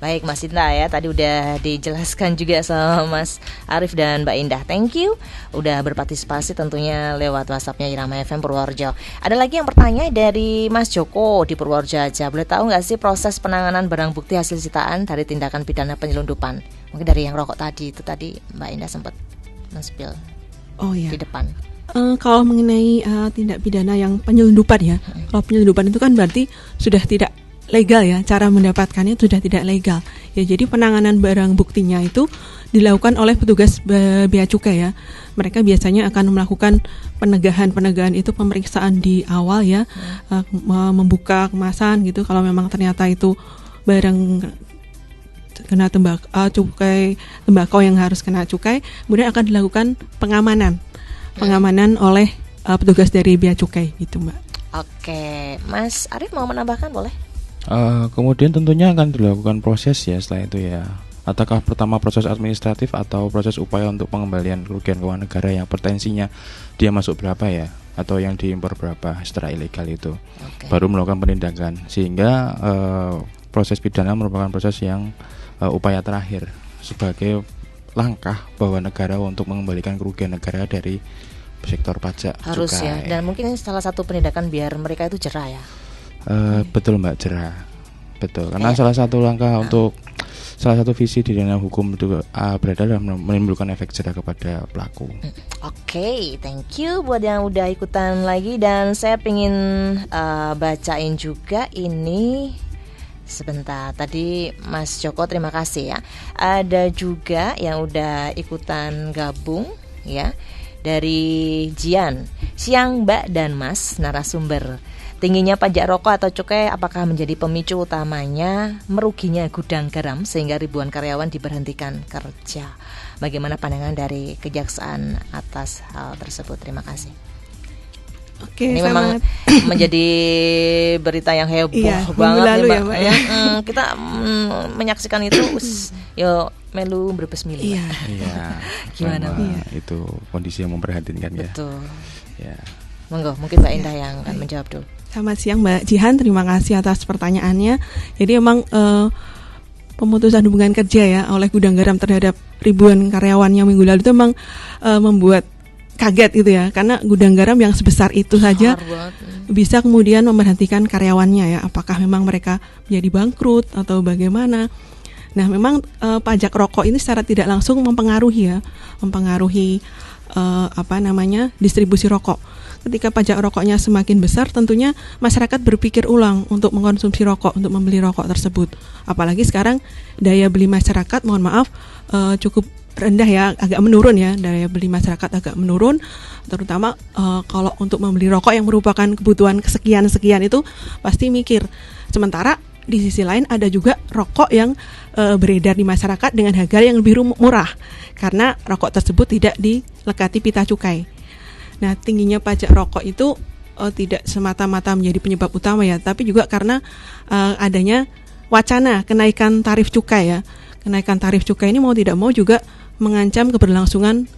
Baik Mas Indah ya. Tadi udah dijelaskan juga sama Mas Arif dan Mbak Indah. Thank you udah berpartisipasi tentunya lewat WhatsApp-nya Irama FM Purworejo. Ada lagi yang bertanya dari Mas Joko di Purworejo aja. Boleh tahu nggak sih proses penanganan barang bukti hasil sitaan dari tindakan pidana penyelundupan? Mungkin dari yang rokok tadi itu tadi Mbak Indah sempat men-spill di depan. Kalau mengenai tindak pidana yang penyelundupan ya, kalau penyelundupan itu kan berarti sudah tidak legal ya, cara mendapatkannya sudah tidak legal. Ya, jadi penanganan barang buktinya itu dilakukan oleh petugas bea cukai ya. Mereka biasanya akan melakukan penegahan itu pemeriksaan di awal ya, membuka kemasan gitu. Kalau memang ternyata itu barang kena tembakau yang harus kena cukai, kemudian akan dilakukan pengamanan oleh petugas dari bea cukai gitu, Mbak. Oke, Mas Arief mau menambahkan boleh? Kemudian tentunya akan dilakukan proses ya setelah itu ya. Apakah pertama proses administratif atau proses upaya untuk pengembalian kerugian keuangan negara yang potensinya dia masuk berapa ya, atau yang diimpor berapa secara ilegal itu, baru melakukan penindakan. Sehingga proses pidana merupakan proses yang upaya terakhir sebagai langkah bahwa negara untuk mengembalikan kerugian negara dari sektor pajak harus cukai. Ya, dan mungkin salah satu penindakan biar mereka itu jerah ya. Betul Mbak, jerah. Betul, karena salah satu langkah untuk salah satu visi di dalam hukum itu berada dalam menimbulkan efek jerah kepada pelaku. Oke, thank you buat yang udah ikutan lagi. Dan saya pengen bacain juga ini. Sebentar, tadi Mas Joko terima kasih ya. Ada juga yang udah ikutan gabung ya, dari Jian. Siang Mbak dan Mas narasumber. Tingginya pajak rokok atau cukai apakah menjadi pemicu utamanya meruginya gudang garam sehingga ribuan karyawan diberhentikan kerja? Bagaimana pandangan dari kejaksaan atas hal tersebut? Terima kasih. Oke, ini memang menjadi berita yang heboh banget lalu nih, Mbak. Ya, Mbak ya. Kita menyaksikan itu yo melu berbes milih. Iya. Gimana? Itu kondisi yang memprihatinkan ya. Betul. Ya. Monggo, mungkin Mbak Indah yang akan menjawab dulu. Selamat siang Mbak Jihan, terima kasih atas pertanyaannya. Jadi emang pemutusan hubungan kerja ya oleh gudang garam terhadap ribuan karyawannya minggu lalu itu memang membuat kaget gitu ya, karena gudang garam yang sebesar itu saja bisa kemudian memberhentikan karyawannya ya. Apakah memang mereka menjadi bangkrut atau bagaimana? Nah, memang pajak rokok ini secara tidak langsung mempengaruhi distribusi rokok. Ketika pajak rokoknya semakin besar, tentunya masyarakat berpikir ulang untuk mengkonsumsi rokok, untuk membeli rokok tersebut. Apalagi sekarang daya beli masyarakat, cukup rendah ya, agak menurun ya, daya beli masyarakat agak menurun, terutama kalau untuk membeli rokok yang merupakan kebutuhan sekian itu pasti mikir. Sementara di sisi lain ada juga rokok yang beredar di masyarakat dengan harga yang lebih murah karena rokok tersebut tidak dilekati pita cukai. Nah, tingginya pajak rokok itu tidak semata-mata menjadi penyebab utama ya, tapi juga karena adanya wacana kenaikan tarif cukai ya. Kenaikan tarif cukai ini mau tidak mau juga mengancam keberlangsungan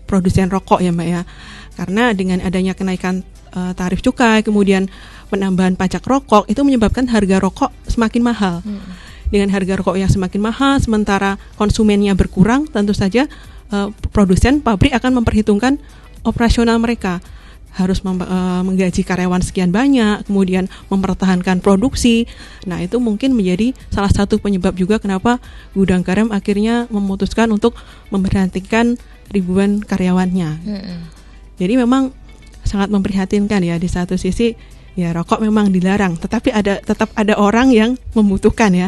produsen rokok ya Mbak ya. Karena dengan adanya kenaikan tarif cukai, kemudian penambahan pajak rokok, itu menyebabkan harga rokok semakin mahal. Dengan harga rokok yang semakin mahal, sementara konsumennya berkurang, tentu saja produsen pabrik akan memperhitungkan operasional mereka, harus menggaji karyawan sekian banyak, kemudian mempertahankan produksi. Nah, itu mungkin menjadi salah satu penyebab juga kenapa gudang garam akhirnya memutuskan untuk memberhentikan ribuan karyawannya. Jadi memang sangat memprihatinkan ya. Di satu sisi ya rokok memang dilarang, tetapi tetap ada orang yang membutuhkan ya.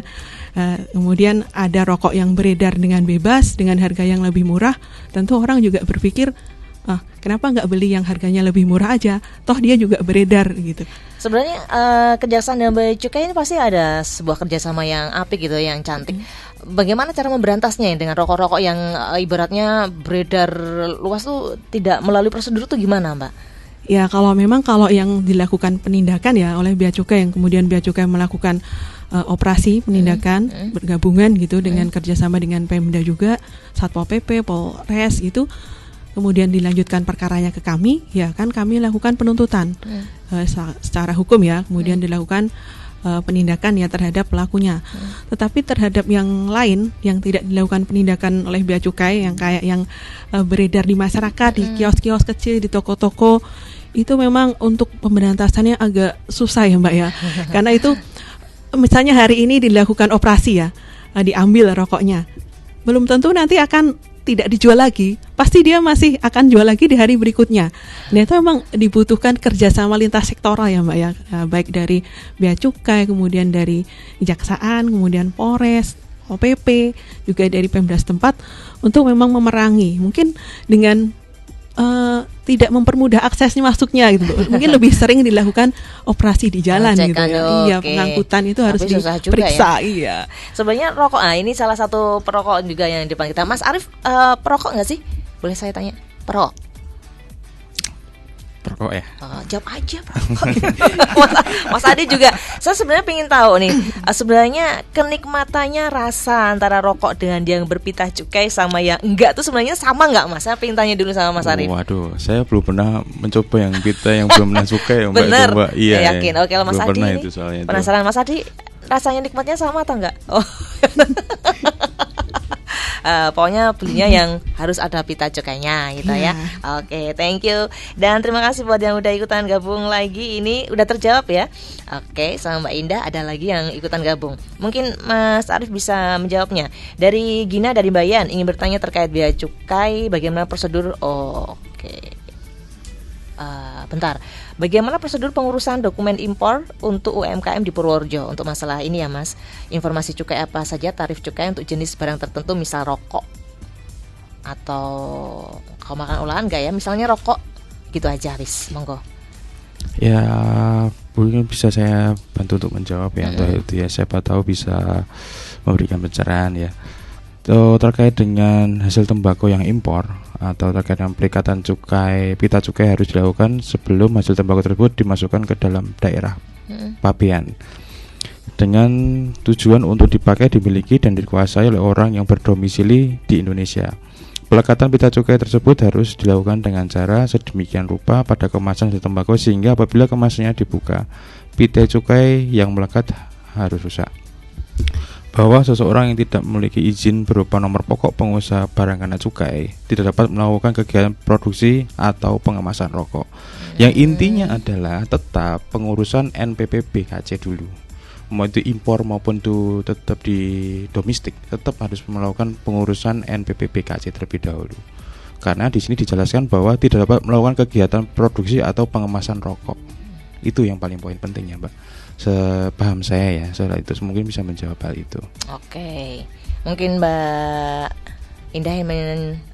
Kemudian ada rokok yang beredar dengan bebas dengan harga yang lebih murah. Tentu orang juga berpikir, kenapa nggak beli yang harganya lebih murah aja? Toh dia juga beredar gitu. Sebenarnya kejaksaan dan bea cukai ini pasti ada sebuah kerjasama yang apik gitu, yang cantik. Bagaimana cara memberantasnya dengan rokok-rokok yang ibaratnya beredar luas tuh tidak melalui prosedur tuh gimana, Mbak? Ya, kalau yang dilakukan penindakan ya oleh bea cukai, yang kemudian bea cukai melakukan operasi penindakan bergabungan gitu dengan kerjasama dengan Pemda juga, Satpol PP, Polres gitu. Kemudian dilanjutkan perkaranya ke kami, ya kan kami lakukan penuntutan secara hukum ya, kemudian dilakukan penindakan ya terhadap pelakunya. Tetapi terhadap yang lain yang tidak dilakukan penindakan oleh bea cukai, yang kayak yang beredar di masyarakat, di kios-kios kecil, di toko-toko, itu memang untuk pemberantasannya agak susah ya Mbak ya. Karena itu misalnya hari ini dilakukan operasi ya, diambil rokoknya. belum tentu nanti akan tidak dijual lagi, pasti dia masih akan jual lagi di hari berikutnya. Nah itu memang dibutuhkan kerjasama lintas sektoral ya Mbak ya, baik dari Bea Cukai, kemudian dari Kejaksaan, kemudian Polres, OPP, juga dari Pemda setempat untuk memang memerangi. Mungkin dengan tidak mempermudah aksesnya masuknya gitu. Mungkin lebih sering dilakukan operasi di jalan gitu ya. Iya, pengangkutan itu harus diperiksa. Iya. Sebenarnya rokok, ini salah satu perokok juga yang di depan kita. Mas Arief, perokok nggak sih? Boleh saya tanya? Perokok ya? Jawab aja perokok. Mas Adi juga. Saya sebenarnya pengen tahu nih, sebenarnya kenikmatannya rasa antara rokok dengan yang berpita cukai sama yang enggak tuh sebenarnya sama nggak Mas? Saya pengen tanya dulu sama Mas Arief. Waduh, saya belum pernah mencoba yang pita yang belum pernah cukai ya Mbak. Bener, Mbak. Iya, saya yakin. Oke, kalau Mas Adi ini penasaran itu. Mas Adi rasanya nikmatnya sama atau enggak? Pokoknya belinya yang harus ada pita cukainya gitu ya. Oke, thank you. Dan terima kasih buat yang udah ikutan gabung lagi. Ini udah terjawab ya. Oke, sama Mbak Indah ada lagi yang ikutan gabung. Mungkin Mas Arief bisa menjawabnya. Dari Gina dari Bayan ingin bertanya terkait bea cukai, bagaimana prosedur? Bentar. Bagaimana prosedur pengurusan dokumen impor untuk UMKM di Purworejo untuk masalah ini ya Mas? Informasi cukai apa saja, tarif cukai untuk jenis barang tertentu, misal rokok atau kalau makan olahan enggak ya? Misalnya rokok gitu aja, wis, monggo. Ya, mungkin bisa saya bantu untuk menjawab ya. Untuk itu ya, siapa tahu bisa memberikan pencerahan ya. Terkait dengan hasil tembakau yang impor atau terkait dengan peringkatan cukai, pita cukai harus dilakukan sebelum hasil tembakau tersebut dimasukkan ke dalam daerah pabean dengan tujuan untuk dipakai, dimiliki dan dikuasai oleh orang yang berdomisili di Indonesia. Pelekatan pita cukai tersebut harus dilakukan dengan cara sedemikian rupa pada kemasan hasil tembakau sehingga apabila kemasannya dibuka, pita cukai yang melekat harus rusak. Bahwa seseorang yang tidak memiliki izin berupa nomor pokok pengusaha barang kena cukai tidak dapat melakukan kegiatan produksi atau pengemasan rokok. Yang intinya adalah tetap pengurusan NPPBKC dulu. Mau itu impor maupun itu tetap di domestik, tetap harus melakukan pengurusan NPPBKC terlebih dahulu. Karena di sini dijelaskan bahwa tidak dapat melakukan kegiatan produksi atau pengemasan rokok. Itu yang paling poin pentingnya, Mbak. Sepaham saya ya, soal itu mungkin bisa menjawab hal itu. Oke, mungkin Mbak Indah yang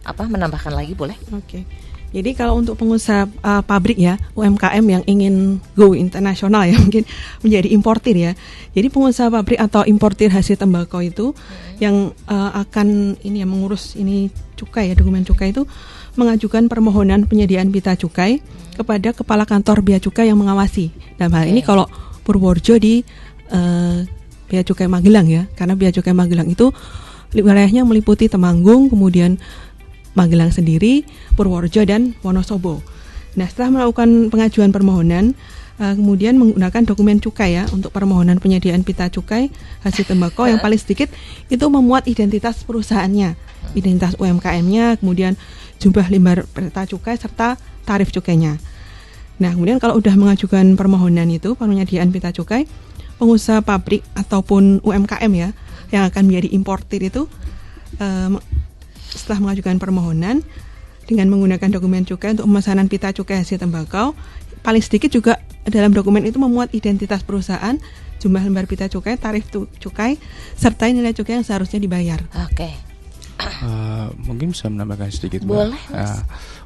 menambahkan lagi boleh? Oke. Jadi kalau untuk pengusaha pabrik ya, UMKM yang ingin go internasional ya, mungkin menjadi importir ya. Jadi pengusaha pabrik atau importir hasil tembakau itu yang akan ini ya mengurus ini cukai ya, dokumen cukai itu mengajukan permohonan penyediaan pita cukai kepada kepala kantor bea cukai yang mengawasi. Dalam hal ini kalau Purworejo di Bea Cukai Magelang ya, karena Bea Cukai Magelang itu wilayahnya meliputi Temanggung, kemudian Magelang sendiri, Purworejo dan Wonosobo. Nah, setelah melakukan pengajuan permohonan, kemudian menggunakan dokumen cukai ya untuk permohonan penyediaan pita cukai hasil tembakau yang paling sedikit itu memuat identitas perusahaannya, identitas UMKM-nya, kemudian jumlah lembar pita cukai serta tarif cukainya. Nah, kemudian kalau udah mengajukan permohonan itu penyediaan pita cukai, pengusaha pabrik ataupun UMKM ya yang akan menjadi importir itu setelah mengajukan permohonan dengan menggunakan dokumen cukai untuk pemesanan pita cukai hasil tembakau, paling sedikit juga dalam dokumen itu memuat identitas perusahaan, jumlah lembar pita cukai, tarif cukai, serta nilai cukai yang seharusnya dibayar. Oke. Mungkin bisa menambahkan sedikit, boleh,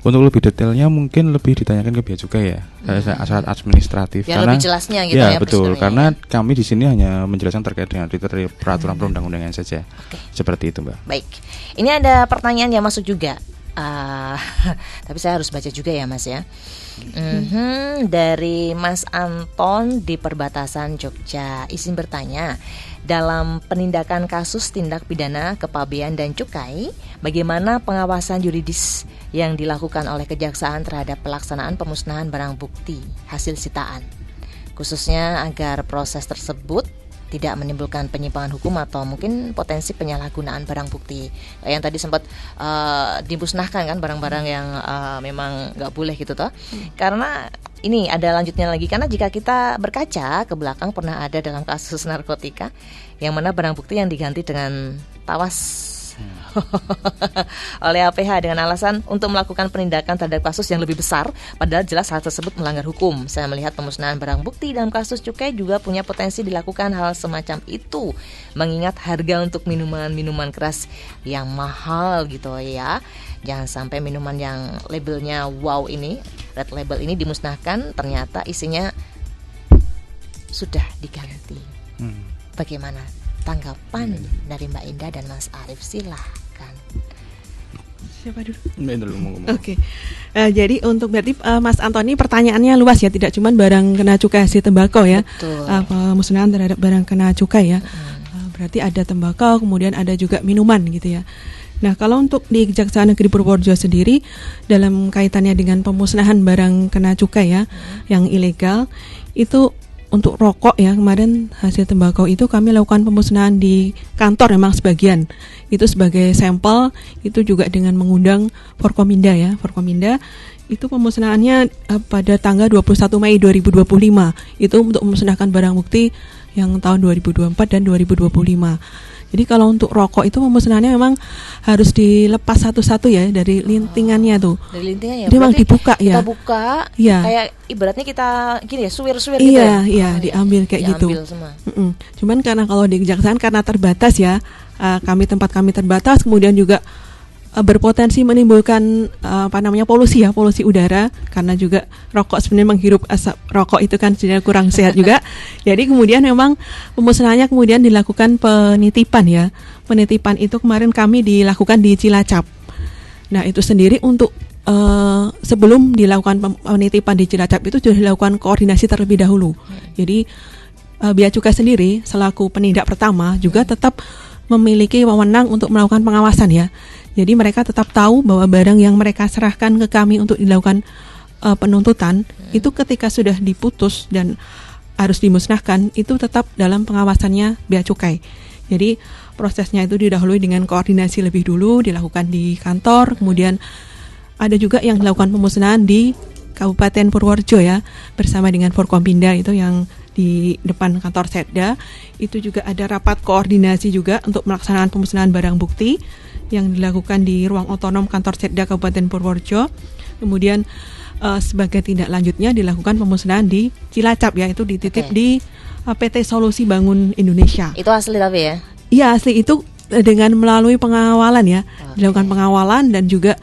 untuk lebih detailnya mungkin lebih ditanyakan ke bea cukai ya, syarat administratif. Yang lebih jelasnya gitu ya. Betul, karena kami di sini hanya menjelaskan terkait dengan peraturan perundang-undangan saja. Seperti itu, Mbak. Baik, ini ada pertanyaan yang masuk juga. Tapi saya harus baca juga ya, Mas ya. Dari Mas Anton di perbatasan Jogja, izin bertanya, dalam penindakan kasus tindak pidana kepabean dan cukai, bagaimana pengawasan yuridis yang dilakukan oleh Kejaksaan terhadap pelaksanaan pemusnahan barang bukti hasil sitaan, khususnya agar proses tersebut tidak menimbulkan penyimpangan hukum atau mungkin potensi penyalahgunaan barang bukti. Yang tadi sempat dimusnahkan kan barang-barang yang memang nggak boleh gitu toh. Karena ini ada lanjutnya lagi, karena jika kita berkaca ke belakang pernah ada dalam kasus narkotika yang mana barang bukti yang diganti dengan tawas oleh APH dengan alasan untuk melakukan penindakan terhadap kasus yang lebih besar, padahal jelas hal tersebut melanggar hukum. Saya melihat pemusnahan barang bukti dalam kasus cukai juga punya potensi dilakukan hal semacam itu, mengingat harga untuk minuman keras yang mahal gitu ya. Jangan sampai minuman yang labelnya wow ini, red label ini dimusnahkan, ternyata isinya sudah diganti. Bagaimana tanggapan dari Mbak Indah dan Mas Arief? Silahkan. Siapa dulu? Mbak dulu mau ngomong. Oke. Jadi untuk berarti Mas Antoni pertanyaannya luas ya, tidak cuma barang kena cukai hasil tembakau ya. Betul. Pemusnahan terhadap barang kena cukai ya. Berarti ada tembakau, kemudian ada juga minuman gitu ya. Nah, kalau untuk di Kejaksaan Negeri Purworejo sendiri dalam kaitannya dengan pemusnahan barang kena cukai ya, yang ilegal, itu untuk rokok ya, kemarin hasil tembakau itu kami lakukan pemusnahan di kantor memang sebagian. Itu sebagai sampel, itu juga dengan mengundang Forkominda ya. Forkominda itu pemusnahannya pada tanggal 21 Mei 2025. Itu untuk memusnahkan barang bukti yang tahun 2024 dan 2025. Jadi kalau untuk rokok itu pemusnahannya memang harus dilepas satu-satu ya dari lintingannya tuh. Dari lintingannya ya. Jadi memang dibuka ya. Kita buka, ya. Kayak ibaratnya kita gini ya, suwir-suwir gitu ya. Iya, diambil kayak diambil gitu. Semua. Cuman karena kalau di Kejaksaan karena terbatas ya, tempat kami terbatas, kemudian juga berpotensi menimbulkan polusi udara, karena juga rokok sebenarnya menghirup asap rokok itu kan sebenarnya kurang sehat juga. Jadi kemudian memang pemusnahannya kemudian dilakukan penitipan ya. Penitipan itu kemarin kami dilakukan di Cilacap. Nah, itu sendiri untuk sebelum dilakukan penitipan di Cilacap itu sudah dilakukan koordinasi terlebih dahulu. Jadi Bea Cukai sendiri selaku penindak pertama juga tetap memiliki wewenang untuk melakukan pengawasan ya. Jadi mereka tetap tahu bahwa barang yang mereka serahkan ke kami untuk dilakukan penuntutan itu ketika sudah diputus dan harus dimusnahkan itu tetap dalam pengawasannya Bea Cukai. Jadi prosesnya itu didahului dengan koordinasi lebih dulu dilakukan di kantor, kemudian ada juga yang dilakukan pemusnahan di Kabupaten Purworejo ya bersama dengan Forkompinda itu yang di depan kantor Setda. Itu juga ada rapat koordinasi juga untuk melaksanakan pemusnahan barang bukti yang dilakukan di ruang otonom kantor Setda Kabupaten Purworejo. Kemudian sebagai tindak lanjutnya dilakukan pemusnahan di Cilacap ya, itu dititip di PT Solusi Bangun Indonesia. Itu asli tapi ya? Iya asli, itu dengan melalui pengawalan ya, dilakukan pengawalan dan juga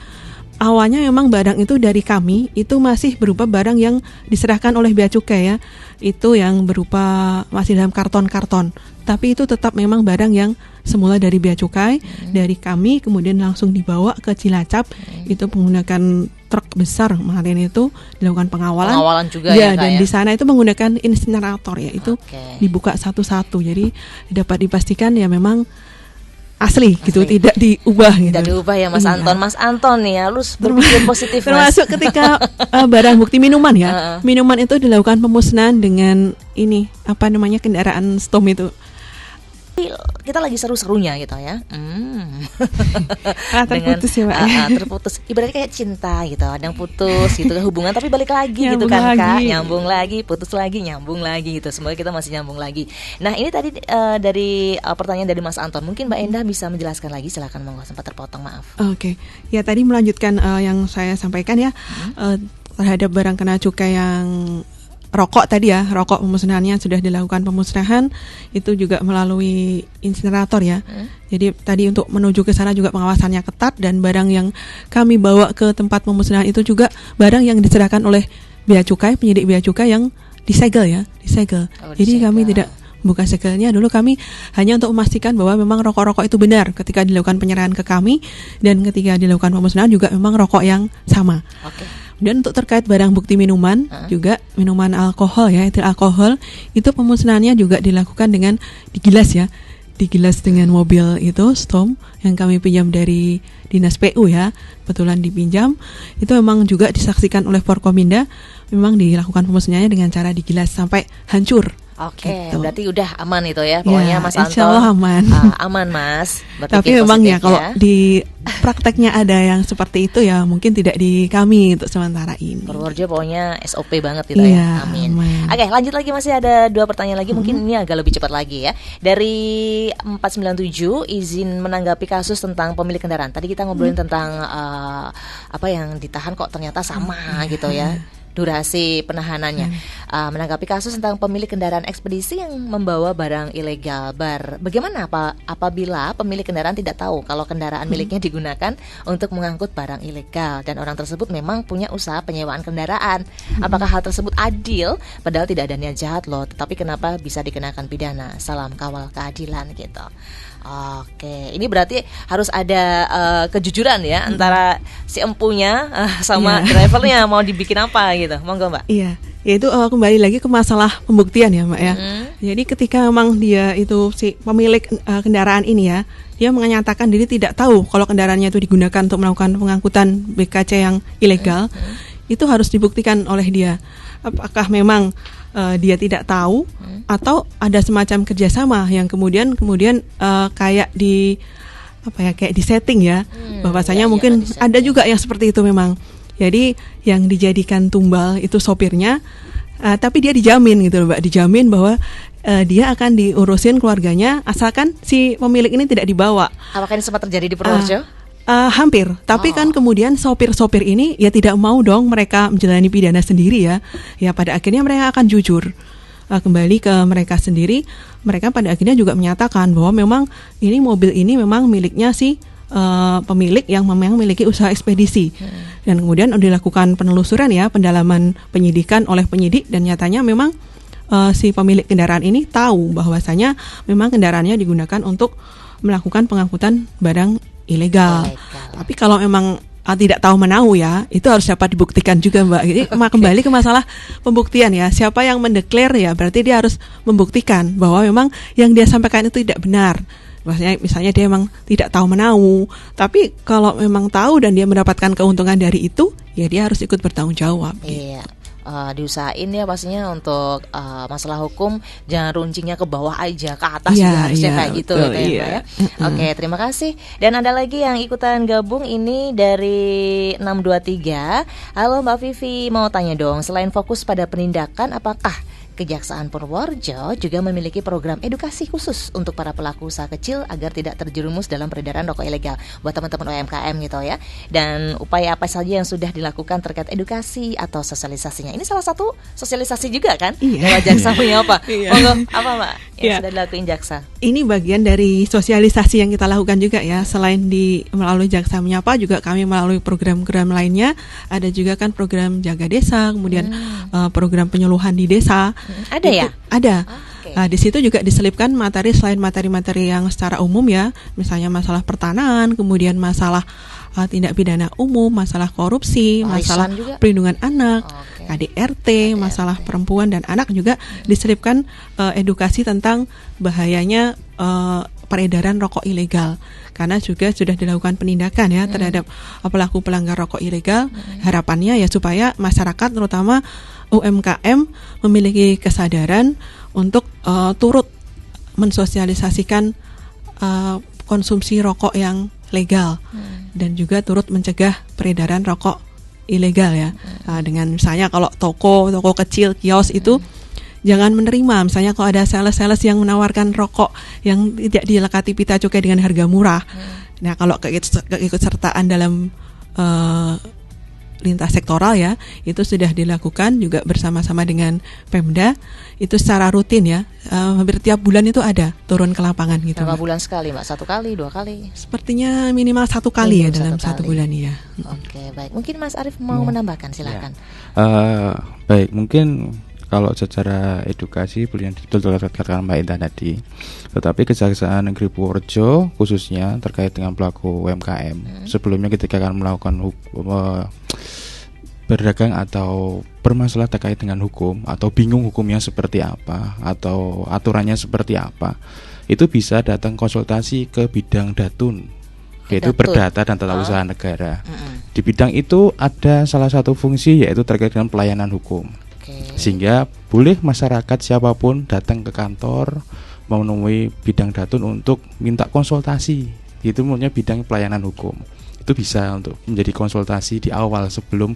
awalnya memang barang itu dari kami itu masih berupa barang yang diserahkan oleh Bea Cukai ya, itu yang berupa masih dalam karton-karton. Tapi itu tetap memang barang yang semula dari Bea Cukai, dari kami kemudian langsung dibawa ke Cilacap. Itu menggunakan truk besar kemarin itu dilakukan pengawalan juga ya, dan di sana itu menggunakan insinerator ya, itu dibuka satu-satu. Jadi dapat dipastikan ya memang asli gitu, tidak diubah gitu. Tidak diubah ya Mas Anton. Mas Anton nih harus berpikir positif Mas. Termasuk ketika barang bukti minuman ya. Minuman itu dilakukan pemusnahan dengan ini kendaraan Stom itu. Kita lagi seru-serunya gitu ya. Terputus ya Pak. Terputus. Ibaratnya kayak cinta gitu. Ada yang putus gitu hubungan tapi balik lagi gitu kan Kak. Nyambung lagi, putus lagi, nyambung lagi gitu. Semoga kita masih nyambung lagi. Nah, ini tadi dari pertanyaan dari Mas Anton. Mungkin Mbak Endah bisa menjelaskan lagi, silakan, monggo, sempat terpotong, maaf. Oke. Ya tadi melanjutkan yang saya sampaikan ya, terhadap barang kena cukai yang rokok tadi ya, rokok pemusnahannya sudah dilakukan pemusnahan itu juga melalui insinerator ya. Jadi tadi untuk menuju ke sana juga pengawasannya ketat, dan barang yang kami bawa ke tempat pemusnahan itu juga barang yang diserahkan oleh Bea Cukai, penyidik Bea Cukai yang disegel ya, disegel. Jadi kami tidak buka segelnya dulu, kami hanya untuk memastikan bahwa memang rokok-rokok itu benar ketika dilakukan penyerahan ke kami, dan ketika dilakukan pemusnahan juga memang rokok yang sama. Dan untuk terkait barang bukti minuman, juga minuman alkohol ya, etil alkohol, itu pemusnahannya juga dilakukan dengan digilas ya, digilas dengan mobil itu Stom yang kami pinjam dari Dinas PU ya, kebetulan dipinjam. Itu memang juga disaksikan oleh Forkominda, memang dilakukan pemusnahannya dengan cara digilas sampai hancur Oke, Gitu. berarti udah aman itu ya. Pokoknya Ya, Mas insya Anton Allah aman. aman Mas. Berpikir Tapi memang ya positif kalau di prakteknya ada yang seperti itu ya mungkin tidak di kami untuk sementara ini. Purworejo pokoknya SOP banget gitu Iya, ya. Amin. aman. Oke, lanjut lagi, masih ada 2 pertanyaan lagi. Mungkin ini agak lebih cepat lagi ya. Dari 497, izin menanggapi kasus tentang pemilik kendaraan. Tadi kita ngobrolin tentang apa yang ditahan kok ternyata sama gitu ya. Durasi penahanannya. Menanggapi kasus tentang pemilik kendaraan ekspedisi yang membawa barang ilegal. Bagaimana apabila pemilik kendaraan tidak tahu kalau kendaraan miliknya digunakan untuk mengangkut barang ilegal dan orang tersebut memang punya usaha penyewaan kendaraan? Apakah hal tersebut adil? Padahal tidak ada niat jahat loh, tetapi kenapa bisa dikenakan pidana? Salam kawal keadilan gitu. Oke, ini berarti harus ada kejujuran ya antara si empunya sama drivernya mau dibikin apa gitu. Monggo Mbak. Iya, yaitu kembali lagi ke masalah pembuktian ya Mbak ya. Jadi ketika memang dia itu si pemilik kendaraan ini ya, dia menyatakan diri tidak tahu kalau kendaraannya itu digunakan untuk melakukan pengangkutan BKC yang ilegal, itu harus dibuktikan oleh dia. Apakah memang dia tidak tahu atau ada semacam kerjasama yang kemudian kayak di kayak di setting ya, bahwasanya mungkin ada juga yang seperti itu memang. Jadi yang dijadikan tumbal itu sopirnya, tapi dia dijamin gitu loh Mbak, dijamin bahwa dia akan diurusin keluarganya asalkan si pemilik ini tidak dibawa. Apakah ini sempat terjadi di Purworejo? Hampir, tapi kan kemudian sopir-sopir ini ya tidak mau dong mereka menjalani pidana sendiri ya. Ya pada akhirnya mereka akan jujur kembali ke mereka sendiri. Mereka pada akhirnya juga menyatakan bahwa memang ini mobil ini memang miliknya si pemilik yang memang memiliki usaha ekspedisi. Dan kemudian dilakukan penelusuran ya, pendalaman penyidikan oleh penyidik, dan nyatanya memang si pemilik kendaraan ini tahu bahwasanya memang kendaraannya digunakan untuk melakukan pengangkutan barang ilegal. Tapi kalau memang tidak tahu menahu ya, itu harus dapat dibuktikan juga Mbak. Jadi kembali ke masalah pembuktian ya. Siapa yang mendeklar ya, berarti dia harus membuktikan bahwa memang yang dia sampaikan itu tidak benar. Misalnya dia memang tidak tahu menahu. Tapi kalau memang tahu dan dia mendapatkan keuntungan dari itu, ya dia harus ikut bertanggung jawab. Iya. Diusahain ya pastinya untuk masalah hukum jangan runcingnya ke bawah aja, ke atas juga harusnya kayak gitu betul, ya. Oke, terima kasih. Dan ada lagi yang ikutan gabung ini dari 623. Halo Mbak Vivi, mau tanya dong, selain fokus pada penindakan, apakah Kejaksaan Purworejo juga memiliki program edukasi khusus untuk para pelaku usaha kecil agar tidak terjerumus dalam peredaran rokok ilegal buat teman-teman UMKM gitu ya? Dan upaya apa saja yang sudah dilakukan terkait edukasi atau sosialisasinya? Ini salah satu sosialisasi juga kan? Lewat Jaksa punya apa? Monggo, apa Mbak yang sudah dilakuin Jaksa? Ini bagian dari sosialisasi yang kita lakukan juga ya. Selain melalui Jaksa Menyapa, juga kami melalui program-program lainnya. Ada juga kan program Jaga Desa, kemudian program penyuluhan di desa. Ada ya? Ada. Di situ juga diselipkan materi selain materi-materi yang secara umum ya, misalnya masalah pertanahan, kemudian masalah tindak pidana umum, masalah korupsi, masalah perlindungan anak, KDRT, masalah perempuan dan anak, juga diselipkan edukasi tentang bahayanya peredaran rokok ilegal. Karena juga sudah dilakukan penindakan ya terhadap pelaku pelanggar rokok ilegal. Harapannya ya supaya masyarakat terutama UMKM memiliki kesadaran untuk turut mensosialisasikan konsumsi rokok yang legal dan juga turut mencegah peredaran rokok ilegal ya. Dengan misalnya kalau toko kecil, kios itu jangan menerima misalnya kalau ada sales-sales yang menawarkan rokok yang tidak dilekati pita cukai dengan harga murah. Nah, kalau keikutsertaan dalam lintas sektoral ya, itu sudah dilakukan juga bersama-sama dengan Pemda, itu secara rutin ya, hampir tiap bulan itu ada turun ke lapangan gitu. Berapa bulan sekali Mbak? 1 kali, 2 kali? Sepertinya minimal 1 kali ya dalam 1 bulan ya. Oke, baik. Mungkin Mas Arief mau menambahkan, silakan. Baik, mungkin kalau secara edukasi yang betul katakan Mbak Indah tadi, tetapi Kejaksaan Negeri Purworejo khususnya terkait dengan pelaku UMKM, sebelumnya ketika akan melakukan berdagang atau bermasalah terkait dengan hukum atau bingung hukumnya seperti apa atau aturannya seperti apa, itu bisa datang konsultasi ke bidang Datun, yaitu Perdata dan Tata Usaha Negara. Di bidang itu ada salah satu fungsi yaitu terkait dengan pelayanan hukum. Sehingga boleh masyarakat siapapun datang ke kantor menemui bidang Datun untuk minta konsultasi. Itu maksudnya bidang pelayanan hukum. Itu bisa untuk menjadi konsultasi di awal sebelum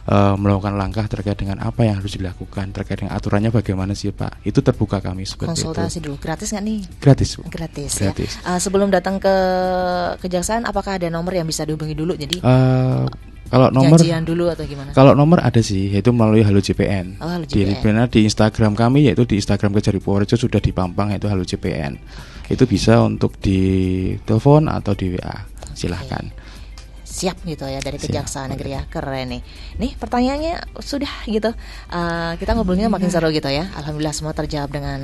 melakukan langkah terkait dengan apa yang harus dilakukan, terkait dengan aturannya bagaimana sih Pak. Itu terbuka kami seperti konsultasi itu. Dulu, gratis nggak nih? Gratis Bu. Gratis. Gratis. Ya. Sebelum datang ke kejaksaan, apakah ada nomor yang bisa dihubungi dulu? Jadi kalau nomor janjian dulu atau gimana? Kalau nomor ada sih, yaitu melalui Halo JPN. Halo JPN. Di Instagram kami, yaitu di Instagram Kejari Purworejo sudah dipampang, yaitu Halo JPN. Itu bisa untuk di telepon atau di WA. Silahkan. Siap gitu ya dari Kejaksaan Negeri ya, keren nih. Nih pertanyaannya sudah gitu. Kita ngobrolnya makin seru gitu ya. Alhamdulillah semua terjawab dengan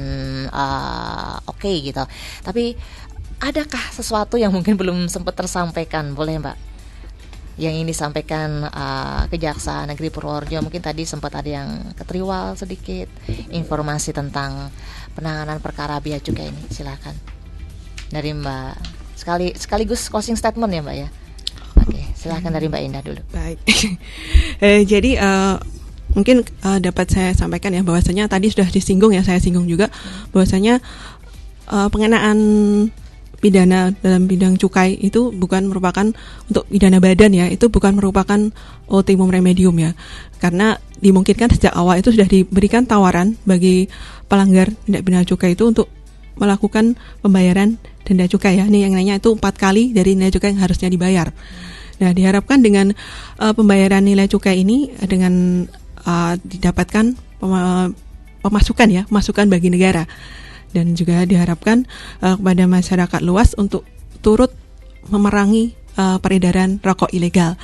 oke gitu. Tapi adakah sesuatu yang mungkin belum sempat tersampaikan? Boleh Mbak? Yang ini disampaikan Kejaksaan Negeri Purworejo, mungkin tadi sempat ada yang ketriwal sedikit informasi tentang penanganan perkara bea cukai ini. Silakan dari Mbak. Sekaligus closing statement ya Mbak ya. Oke, silahkan dari Mbak Indah dulu. Baik. Jadi mungkin dapat saya sampaikan ya bahwasanya tadi sudah disinggung ya, saya singgung juga bahwasanya pengenaan pidana dalam bidang cukai itu bukan merupakan untuk pidana badan ya, itu bukan merupakan ultimum remedium ya. Karena dimungkinkan sejak awal itu sudah diberikan tawaran bagi pelanggar tindak pidana cukai itu untuk melakukan pembayaran denda cukai ya. Ini yang nanya itu 4 kali dari nilai cukai yang harusnya dibayar. Nah, diharapkan dengan pembayaran nilai cukai ini dengan didapatkan pemasukan ya, pemasukan bagi negara. Dan juga diharapkan kepada masyarakat luas untuk turut memerangi peredaran rokok ilegal.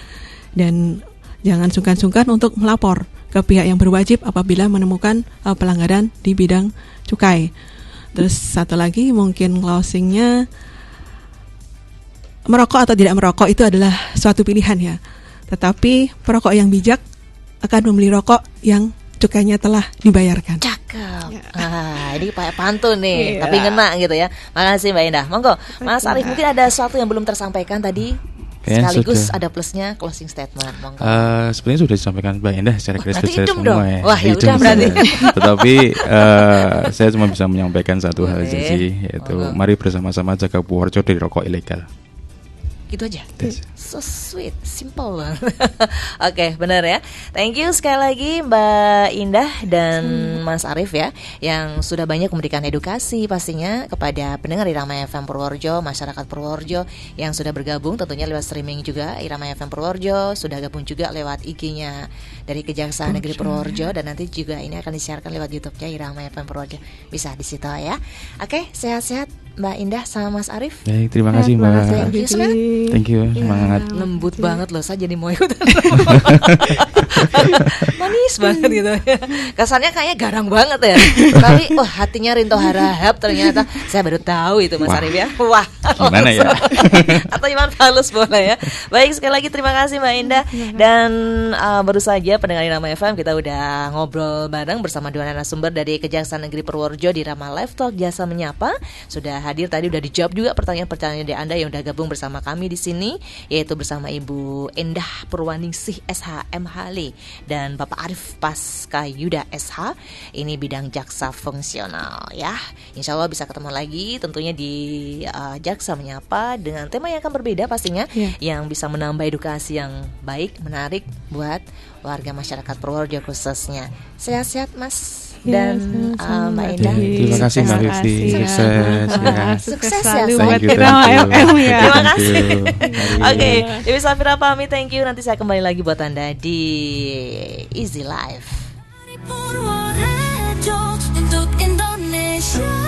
Dan jangan sungkan-sungkan untuk melapor ke pihak yang berwajib apabila menemukan pelanggaran di bidang cukai. Terus satu lagi mungkin closingnya, merokok atau tidak merokok itu adalah suatu pilihan ya. Tetapi perokok yang bijak akan membeli rokok yang cukainya telah dibayarkan. Cakep. Ya. Ini kayak pantun nih, tapi ngena gitu ya. Makasih Mbak Indah. Monggo, Mas Arief, mungkin ada sesuatu yang belum tersampaikan tadi. Sekaligus ada plusnya closing statement. Monggo. Sebenarnya sudah disampaikan Mbak Indah secara garis besar semua ya. Wah, ya udah berarti. Tetapi saya cuma bisa menyampaikan satu hal aja sih, yaitu mari bersama-sama jaga Purworejo dari rokok ilegal. Gitu aja. So sweet, simple banget. Oke, benar ya. Thank you sekali lagi Mbak Indah dan Mas Arief ya, yang sudah banyak memberikan edukasi pastinya kepada pendengar Irama FM Purworejo, masyarakat Purworejo yang sudah bergabung tentunya lewat streaming juga Irama FM Purworejo, sudah gabung juga lewat IG-nya dari Kejaksaan Negeri Purworejo, dan nanti juga ini akan disiarkan lewat YouTube-nya Irama FM Purworejo. Bisa di situ ya. Oke, sehat-sehat Mbak Indah sama Mas Arief. Baik, terima kasih Mbak. Thank you, semangat. Lembut banget loh, saya jadi mau ikut. Manis banget gitu ya. Kesannya kayaknya garang banget ya. Tapi hatinya rinto harahap, ternyata saya baru tahu itu Mas Arief ya. Wah, gimana ya? Atau Iman Falus boleh ya. Baik, sekali lagi terima kasih Mbak Indah. Dan baru saja pendengar Irama FM, kita udah ngobrol bareng bersama dua narasumber dari Kejaksaan Negeri Purworejo di Irama Live Talk Jasa Menyapa. Sudah hadir tadi, udah dijawab juga pertanyaan-pertanyaan dari Anda yang udah gabung bersama kami di sini, yaitu bersama Ibu Endah Purwaningsih SH MHL dan Bapak Arief Paskayuda SH. Ini bidang jaksa fungsional ya. Insya Allah bisa ketemu lagi tentunya di Jaksa Menyapa dengan tema yang akan berbeda pastinya, yang bisa menambah edukasi yang baik, menarik buat warga masyarakat Purworejo khususnya. Sehat-sehat Mas dan Mbak Indah. Terima kasih Mbak Vivi. Sukses ya. Selalu buat Irama FM ya. Terima kasih. Oke, Dewi Safira pamit, thank you. Nanti saya kembali lagi buat Anda di Easy Life. Purworejo untuk Indonesia.